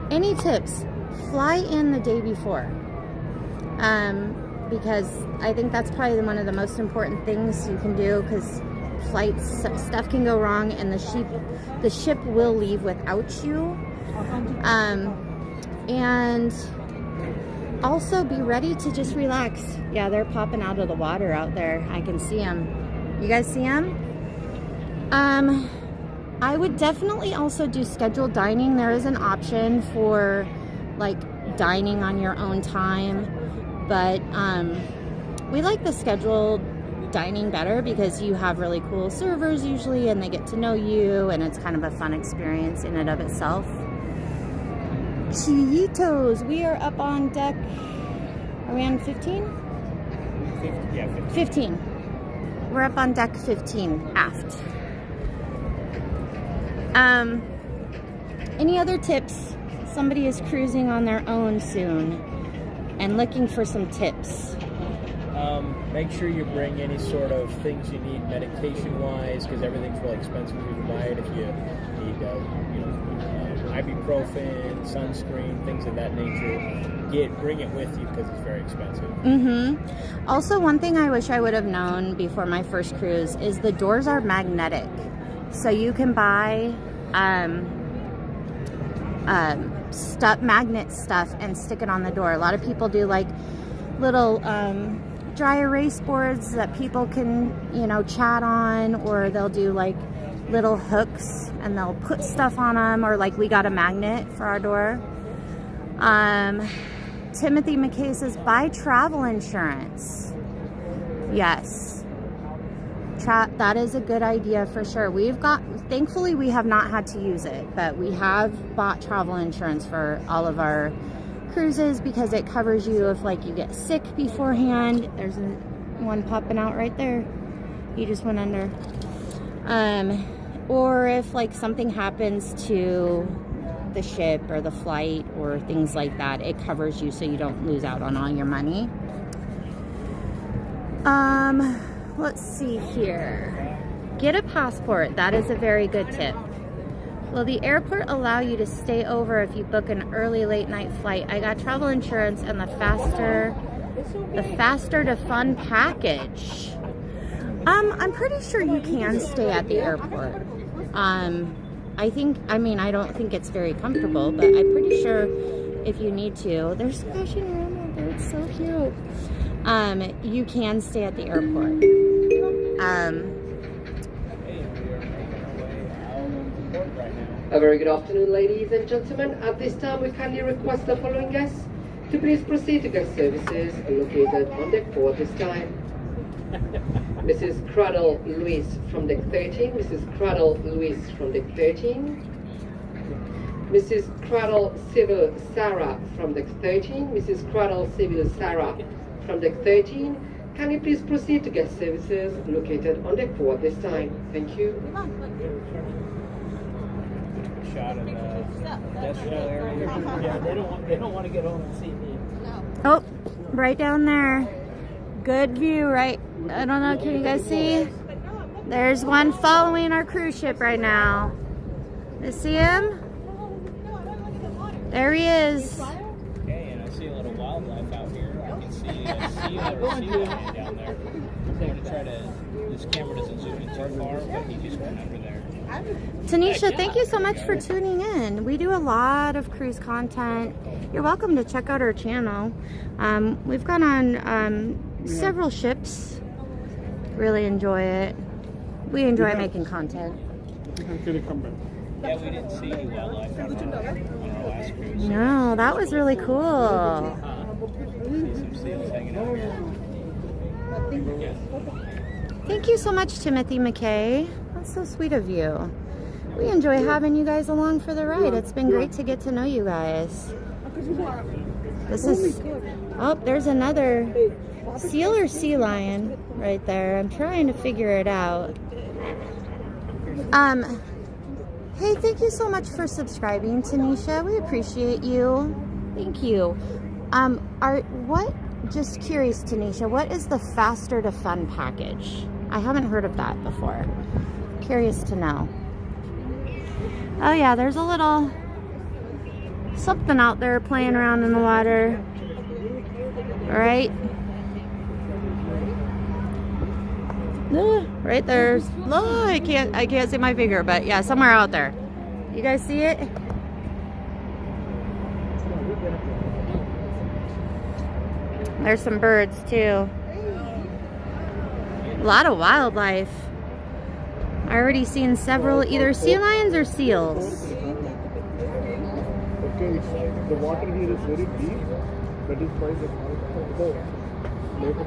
Any tips? Fly in the day before. Because I think that's probably one of the most important things you can do because flights, stuff can go wrong and the ship will leave without you. And also be ready to just relax. Yeah, they're popping out of the water out there. I can see them. You guys see them? I would definitely also do scheduled dining. There is an option for like dining on your own time, but we like the scheduled dining better because you have really cool servers usually and they get to know you and it's kind of a fun experience in and of itself. Chiitos, we are up on deck. Are we on 15? Yeah, 15. We're up on deck 15 aft. Any other tips? Somebody is cruising on their own soon and looking for some tips. Make sure you bring any sort of things you need medication-wise, because everything's really expensive if you buy it. If you need, ibuprofen, sunscreen, things of that nature, bring it with you because it's very expensive. Also, one thing I wish I would have known before my first cruise is the doors are magnetic, so you can buy magnet stuff and stick it on the door. A lot of people do like little dry erase boards that people can, chat on, or they'll do like little hooks and they'll put stuff on them, or like we got a magnet for our door. Timothy McKay says, buy travel insurance. Yes. That is a good idea for sure. Thankfully we have not had to use it, but we have bought travel insurance for all of our cruises because it covers you if like you get sick beforehand. There's one popping out right there. He just went under. Or if like something happens to the ship or the flight or things like that, it covers you so you don't lose out on all your money. Let's see here. Get a passport. That is a very good tip. Will the airport allow you to stay over if you book an early late night flight? I got travel insurance and the faster to fun package. I'm pretty sure you can stay at the airport. I don't think it's very comfortable, but I'm pretty sure if you need to. They're splashing around out there. It's so cute. You can stay at the airport. A very good afternoon, ladies and gentlemen. At this time, we kindly request the following guests to please proceed to guest services located on deck 4 this time. Mrs. Cradle Louise from deck 13, Mrs. Cradle Louise from deck 13, Mrs. Cradle Civil Sarah from deck 13, Mrs. Cradle Civil Sarah from deck 13. Can you please proceed to guest services located on deck 4 this time? Thank you. Shot of the industrial area. Yeah, they don't want to get home and see me. Oh, right down there. Good view, right? I don't know, can you guys see? There's one following our cruise ship right now. You see him? There he is. Okay, and I see a little wildlife out here. I can see a seal or a sea lion down there. I'm going to try to, this camera doesn't zoom in too far, but he just went under there. Tanisha, thank you so much for tuning in. We do a lot of cruise content. You're welcome to check out our channel. We've gone on several ships. Really enjoy it. We enjoy making content. Yeah, we didn't see any wildlife on our last cruise. No, that was really cool. See some seals hanging out here. Thank you so much, Timothy McKay. That's so sweet of you. We enjoy having you guys along for the ride. It's been great to get to know you guys. This is, oh, there's another seal or sea lion right there. I'm trying to figure it out. Hey, thank you so much for subscribing, Tanisha. We appreciate you. Thank you. Just curious, Tanisha, what is the faster to fun package? I haven't heard of that before. Curious to know. Oh yeah, there's a little something out there playing around in the water. All right. Right there. Oh, I can't see my finger, but yeah, somewhere out there. You guys see it? There's some birds too. A lot of wildlife. I already seen several either sea lions or seals. Okay, the water here is very deep. That is why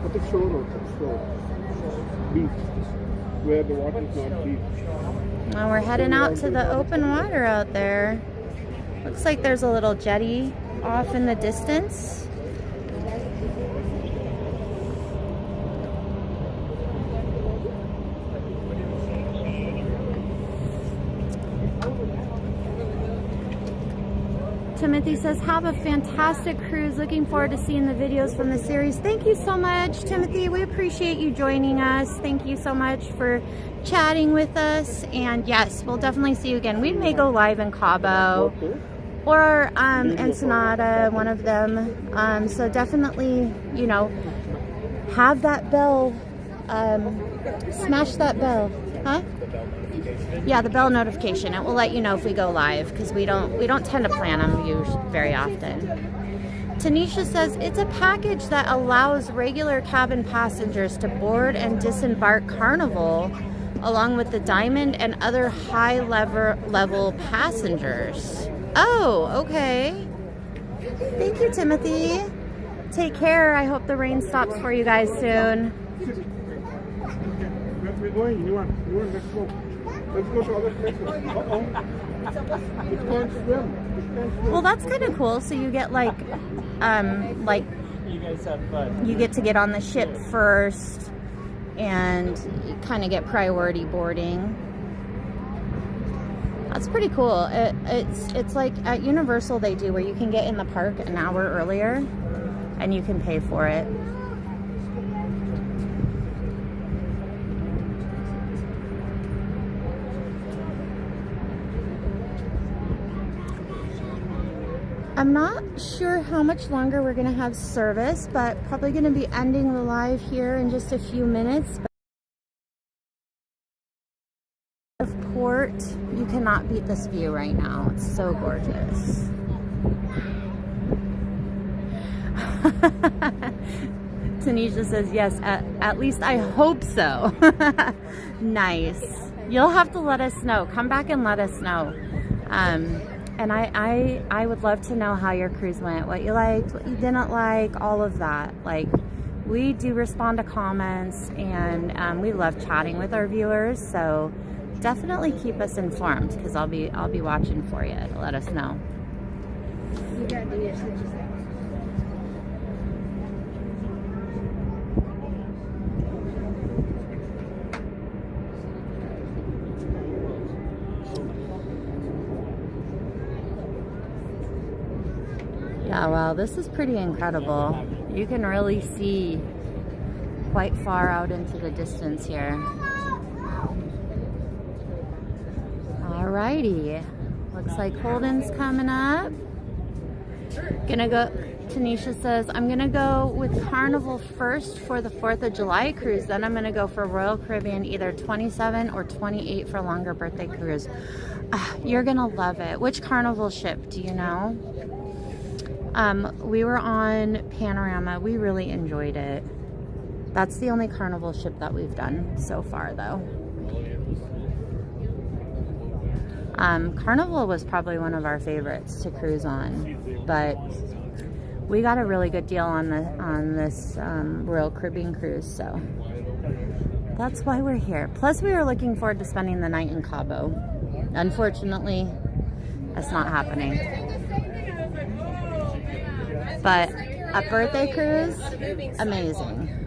the shore beach, where the water is not deep. Well, we're heading out to the open water out there. Looks like there's a little jetty off in the distance. Timothy says, have a fantastic cruise. Looking forward to seeing the videos from the series. Thank you so much, Timothy. We appreciate you joining us. Thank you so much for chatting with us. And yes, we'll definitely see you again. We may go live in Cabo or Ensenada, one of them. So definitely, you know, have that bell, smash that bell, huh? Yeah, the bell notification. It will let you know if we go live because we don't tend to plan them very often. Tanisha says it's a package that allows regular cabin passengers to board and disembark Carnival along with the Diamond and other high level passengers. Oh, okay. Thank you, Timothy. Take care. I hope the rain stops for you guys soon. We're going. You want? Let's go. Let's go to other places. Uh-oh. It's can't swim. Well, that's kind of cool. So you get like You guys have fun. you get to get on the ship first and you kind of get priority boarding. That's pretty cool. It's like at Universal they do where you can get in the park an hour earlier and you can pay for it. I'm not sure how much longer we're gonna have service, but probably gonna be ending the live here in just a few minutes. Of port, you cannot beat this view right now. It's so gorgeous. Tanisha says, yes, at least I hope so. Nice. You'll have to let us know. Come back and let us know. And I would love to know how your cruise went, what you liked, what you didn't like, all of that. Like, we do respond to comments, and we love chatting with our viewers. So definitely keep us informed, because I'll be watching for you to let us know. Yeah, well, this is pretty incredible. You can really see quite far out into the distance here. Alrighty, looks like Holden's coming up. Gonna go, Tanisha says, I'm gonna go with Carnival first for the 4th of July cruise, then I'm gonna go for Royal Caribbean, either 27 or 28 for longer birthday cruise. You're gonna love it. Which Carnival ship, do you know? We were on Panorama. We really enjoyed it. That's the only Carnival ship that we've done so far, though. Carnival was probably one of our favorites to cruise on, but we got a really good deal on this Royal Caribbean cruise, so that's why we're here. Plus, we were looking forward to spending the night in Cabo. Unfortunately, that's not happening. But a birthday cruise, amazing.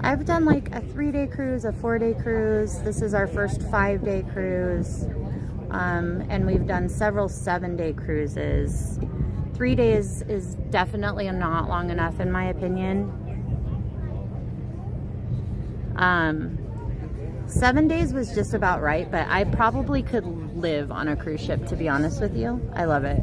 I've done like a 3-day cruise, a 4-day cruise. This is our first 5-day cruise. And we've done several 7-day cruises. 3 days is definitely not long enough in my opinion. 7 days was just about right, but I probably could live on a cruise ship, to be honest with you. I love it.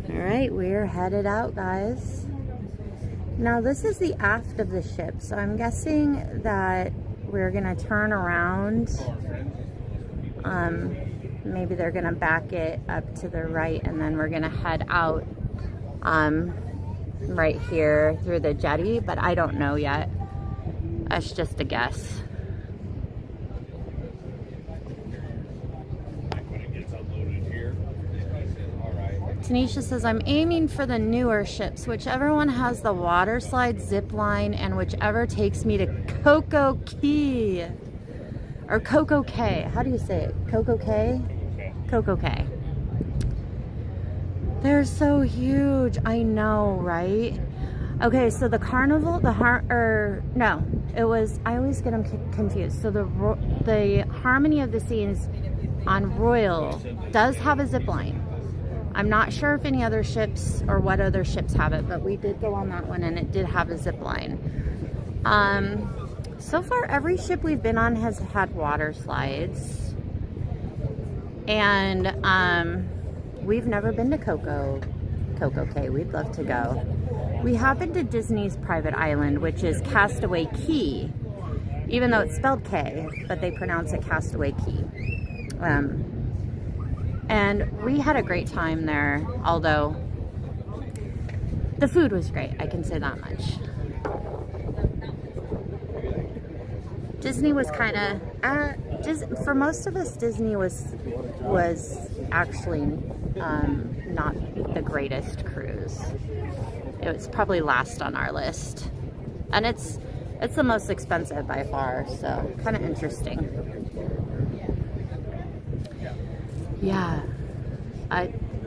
Alright, we're headed out, guys. Now this is the aft of the ship, so I'm guessing that we're gonna turn around. Maybe they're gonna back it up to the right, and then we're gonna head out right here through the jetty, but I don't know yet. That's just a guess. Tanisha says, I'm aiming for the newer ships, whichever one has the water slide, zip line, and whichever takes me to Coco Key. Or Coco Cay. How do you say it? Coco Cay? Coco Cay. They're so huge. I know, right? Okay, so the Carnival, I always get them confused. So the Harmony of the Seas on Royal does have a zip line. I'm not sure if any other ships or what other ships have it, but we did go on that one and it did have a zip line. So far, every ship we've been on has had water slides. And we've never been to Coco Cay. We'd love to go. We have been to Disney's private island, which is Castaway Cay, even though it's spelled K, but they pronounce it Castaway Cay. And we had a great time there, although the food was great, I can say that much. Disney was kind of, for most of us, Disney was actually not the greatest cruise. It was probably last on our list. And it's the most expensive by far, so kind of interesting. Yeah,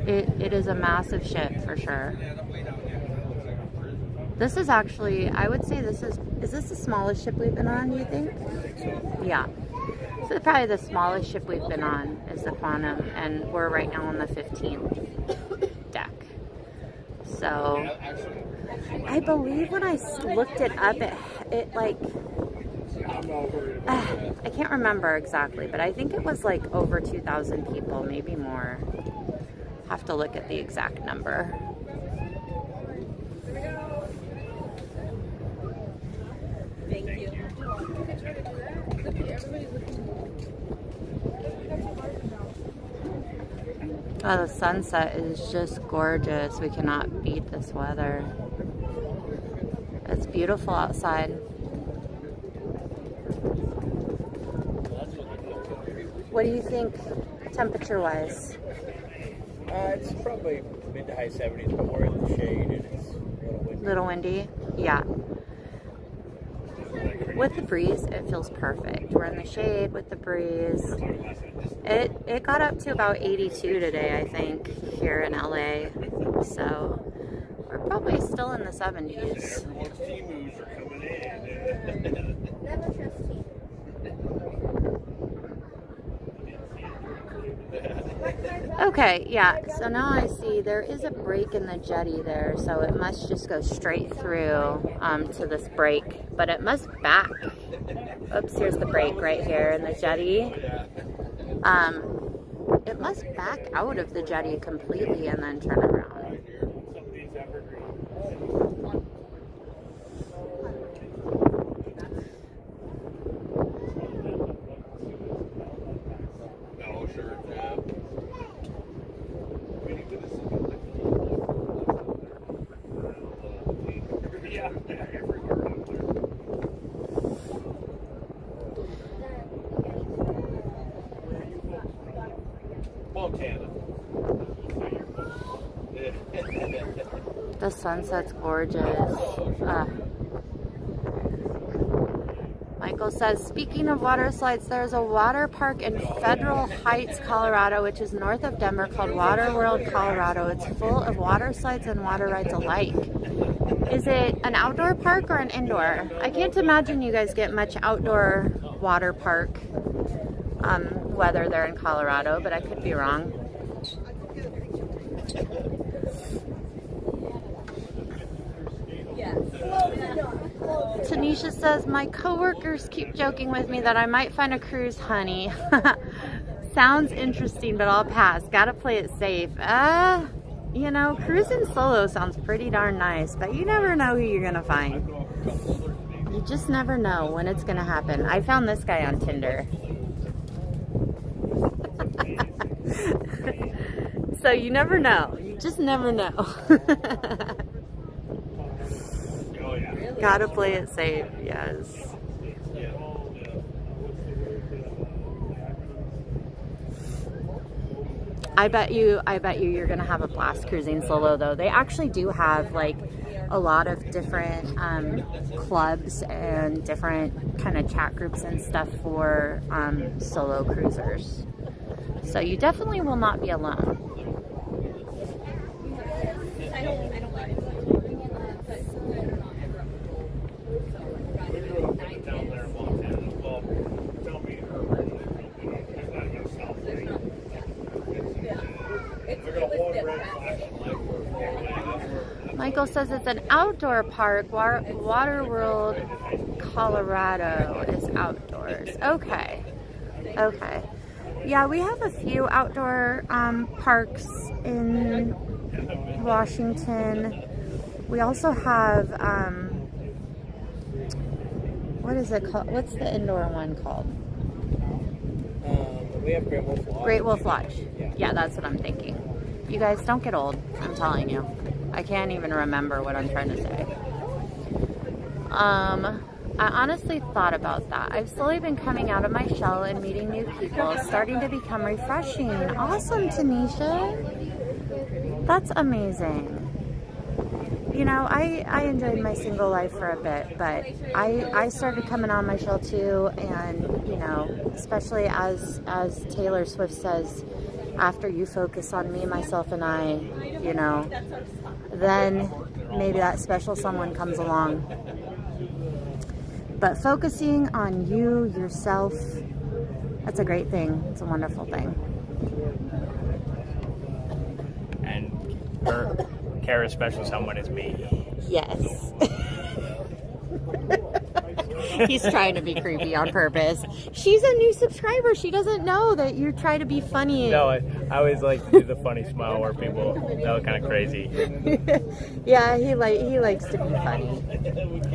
it is a massive ship for sure. This is actually, I would say is this the smallest ship we've been on, do you think? Yeah. So probably the smallest ship we've been on is the Quantum, and we're right now on the 15th deck. So, I believe when I looked it up, it like, I can't remember exactly, but I think it was like over 2,000 people, maybe more. Have to look at the exact number. Thank you. Oh, the sunset is just gorgeous. We cannot beat this weather. It's beautiful outside. What do you think temperature-wise? It's probably mid to high 70s, but we're in the shade and it's a little windy. Little windy? Yeah. With the breeze, it feels perfect. We're in the shade with the breeze. It got up to about 82 today, I think, here in LA. So we're probably still in the 70s. Okay, yeah, so now I see there is a break in the jetty there, so it must just go straight through to this break, but it must back. Oops, here's the break right here in the jetty. It must back out of the jetty completely and then turn around. The sunset's gorgeous. Michael says, speaking of water slides, there's a water park in Federal Heights, Colorado, which is north of Denver, called Water World, Colorado. It's full of water slides and water rides alike. Is it an outdoor park or an indoor? I can't imagine you guys get much outdoor water park weather there in Colorado, but I could be wrong. Tanisha says, my coworkers keep joking with me that I might find a cruise, honey. Sounds interesting, but I'll pass. Gotta play it safe. You know, cruising solo sounds pretty darn nice, but you never know who you're gonna find. You just never know when it's gonna happen. I found this guy on Tinder. So you never know. You just never know. Gotta play it safe, yes. I bet you you're gonna have a blast cruising solo though. They actually do have like a lot of different clubs and different kind of chat groups and stuff for solo cruisers. So you definitely will not be alone. Michael says it's an outdoor park. Water World, Colorado is outdoors. Okay. Okay. Yeah, we have a few outdoor parks in Washington. We also have, what is it called? What's the indoor one called? We have Great Wolf Lodge. Great Wolf Lodge. Yeah, that's what I'm thinking. You guys don't get old, I'm telling you. I can't even remember what I'm trying to say. I honestly thought about that. I've slowly been coming out of my shell and meeting new people. It's starting to become refreshing. Awesome, Tanisha. That's amazing. You know, I enjoyed my single life for a bit, but I started coming on my shell too, and you know, especially as Taylor Swift says, after you focus on me, myself, and I, you know, then maybe that special someone comes along. But focusing on you, yourself, that's a great thing. It's a wonderful thing. And Kara's special someone is me. Yes. He's trying to be creepy on purpose. She's a new subscriber. She doesn't know that you're trying to be funny. No, I always like to do the funny smile where people look kind of crazy. Yeah, he likes to be funny.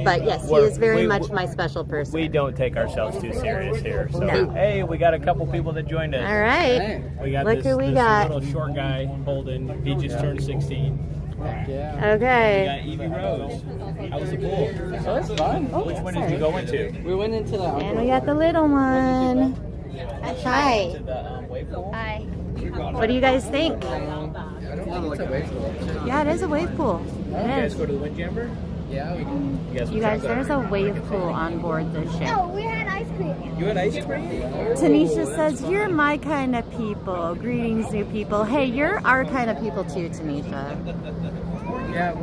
But yes, he is very much my special person. We don't take ourselves too serious here. So No. hey, we got a couple people that joined us. All right. We got Look this, who we this got. little short guy, Holden. He just turned 16. Yeah. Okay. We got Evie Rose. How was the pool? So it's fun. Which one did you go into? We went into the And we got the little one. Hi. To the wave pool? Hi. What do you guys think? I don't think it's a wave pool. Yeah, it is a wave pool. You It guys is. go to the Windjammer? Yeah, we can. You guys, there's a wave pool on board this ship. Oh, we had ice cream. You had ice cream? Tanisha says, you're my kind of people. Greetings, new people. Hey, you're our kind of people too, Tanisha. Yeah,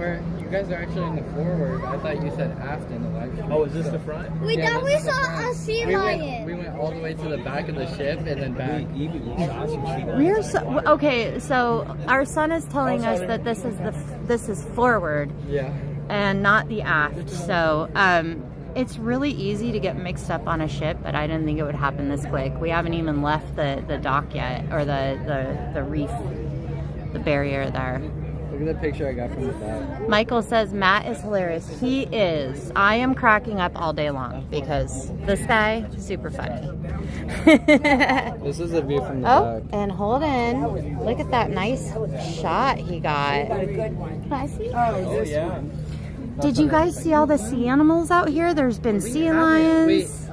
you guys are actually in the forward. I thought you said aft in the live stream. Oh, is this the front? We Yeah, thought we this is the saw front. a sea We lion. went all the way to the back of the ship and then back. Evie was awesome. We're so, okay, so our son is telling us that this is forward Yeah. and not the aft. So it's really easy to get mixed up on a ship, but I didn't think it would happen this quick. We haven't even left the dock yet, or the reef, the barrier there. Look at the picture I got from the back. Michael says Matt is hilarious. He is. I am cracking up all day long because this guy, super funny. This is a view from the Oh, back. and hold in. Look at that nice shot he got. Can I see? Oh, yeah. Did you guys see all the sea animals out here? There's been sea lions.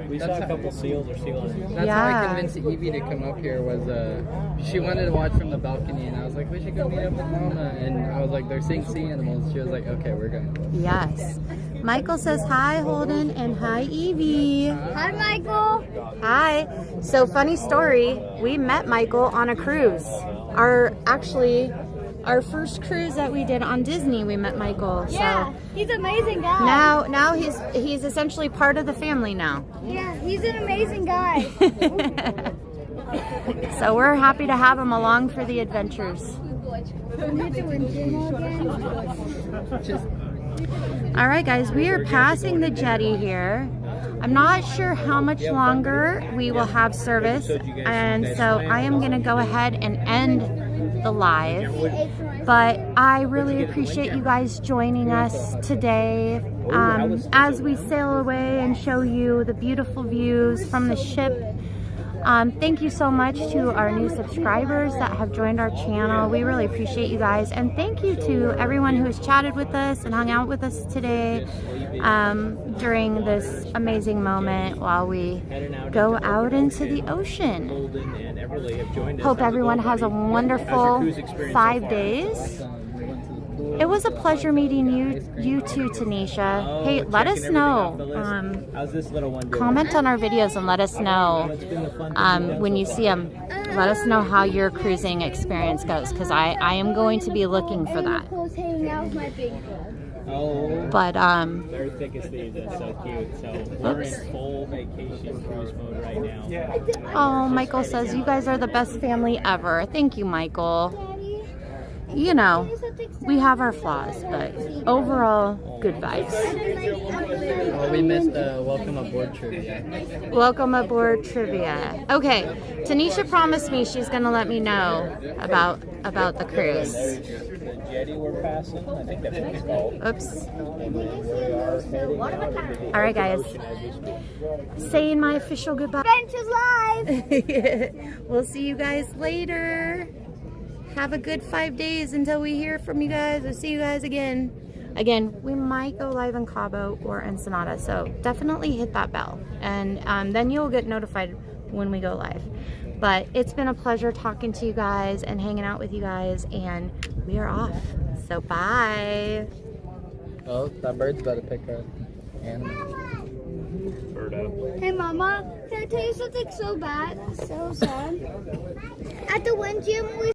We saw a couple seals or sea lions. That's how Yeah. I convinced Evie to come up here. Was she wanted to watch from the balcony, and I was like, we should go meet up with Mama. And I was like, they're seeing sea animals. She was like, okay, we're going. Yes. Michael says hi, Holden, and hi, Evie. Hi, Michael. Hi. So funny story. We met Michael on a cruise. Our first cruise that we did on Disney, we met Michael. Yeah, So he's an amazing guy. now he's essentially part of the family now. Yeah, he's an amazing guy. So we're happy to have him along for the adventures. All right, guys, we are passing the jetty here. I'm not sure how much longer we will have service, and so I am going to go ahead and end the live. But I really appreciate you guys joining us today as we sail away and show you the beautiful views from the ship. Thank you so much to our new subscribers that have joined our channel. We really appreciate you guys, and thank you to everyone who has chatted with us and hung out with us today during this amazing moment while we go out into the ocean. Hope everyone has a wonderful 5 days. It was a pleasure meeting you too, Tanisha. Hey, let us know. How's this little one doing? Comment on our videos and let us know when you see them. Let us know how your cruising experience goes, because I am going to be looking for that. Nicole's hanging out with my big dog. Oh, But they're thick as thieves. That's so cute. So we're in full vacation cruise mode right now. oh, Michael says you guys are the best family ever. Thank you, Michael. You know, we have our flaws, but overall, good vibes. Oh, we missed the welcome aboard trivia. Welcome aboard trivia. Okay, Tanisha promised me she's gonna let me know about the cruise. The jetty we're passing, I think that's what it's called. Oops. And then we are heading over to the All right, guys. Saying my official goodbye. Adventures Live. We'll see you guys later. Have a good 5 days until we hear from you guys. We'll see you guys again. Again, we might go live in Cabo or Ensenada, so definitely hit that bell, and then you'll get notified when we go live. But it's been a pleasure talking to you guys and hanging out with you guys, and we are off. So bye. Oh, that bird's about to pick up. Bird up. Hey, Mama, can I tell you something so bad? So sad. At the wind gym, we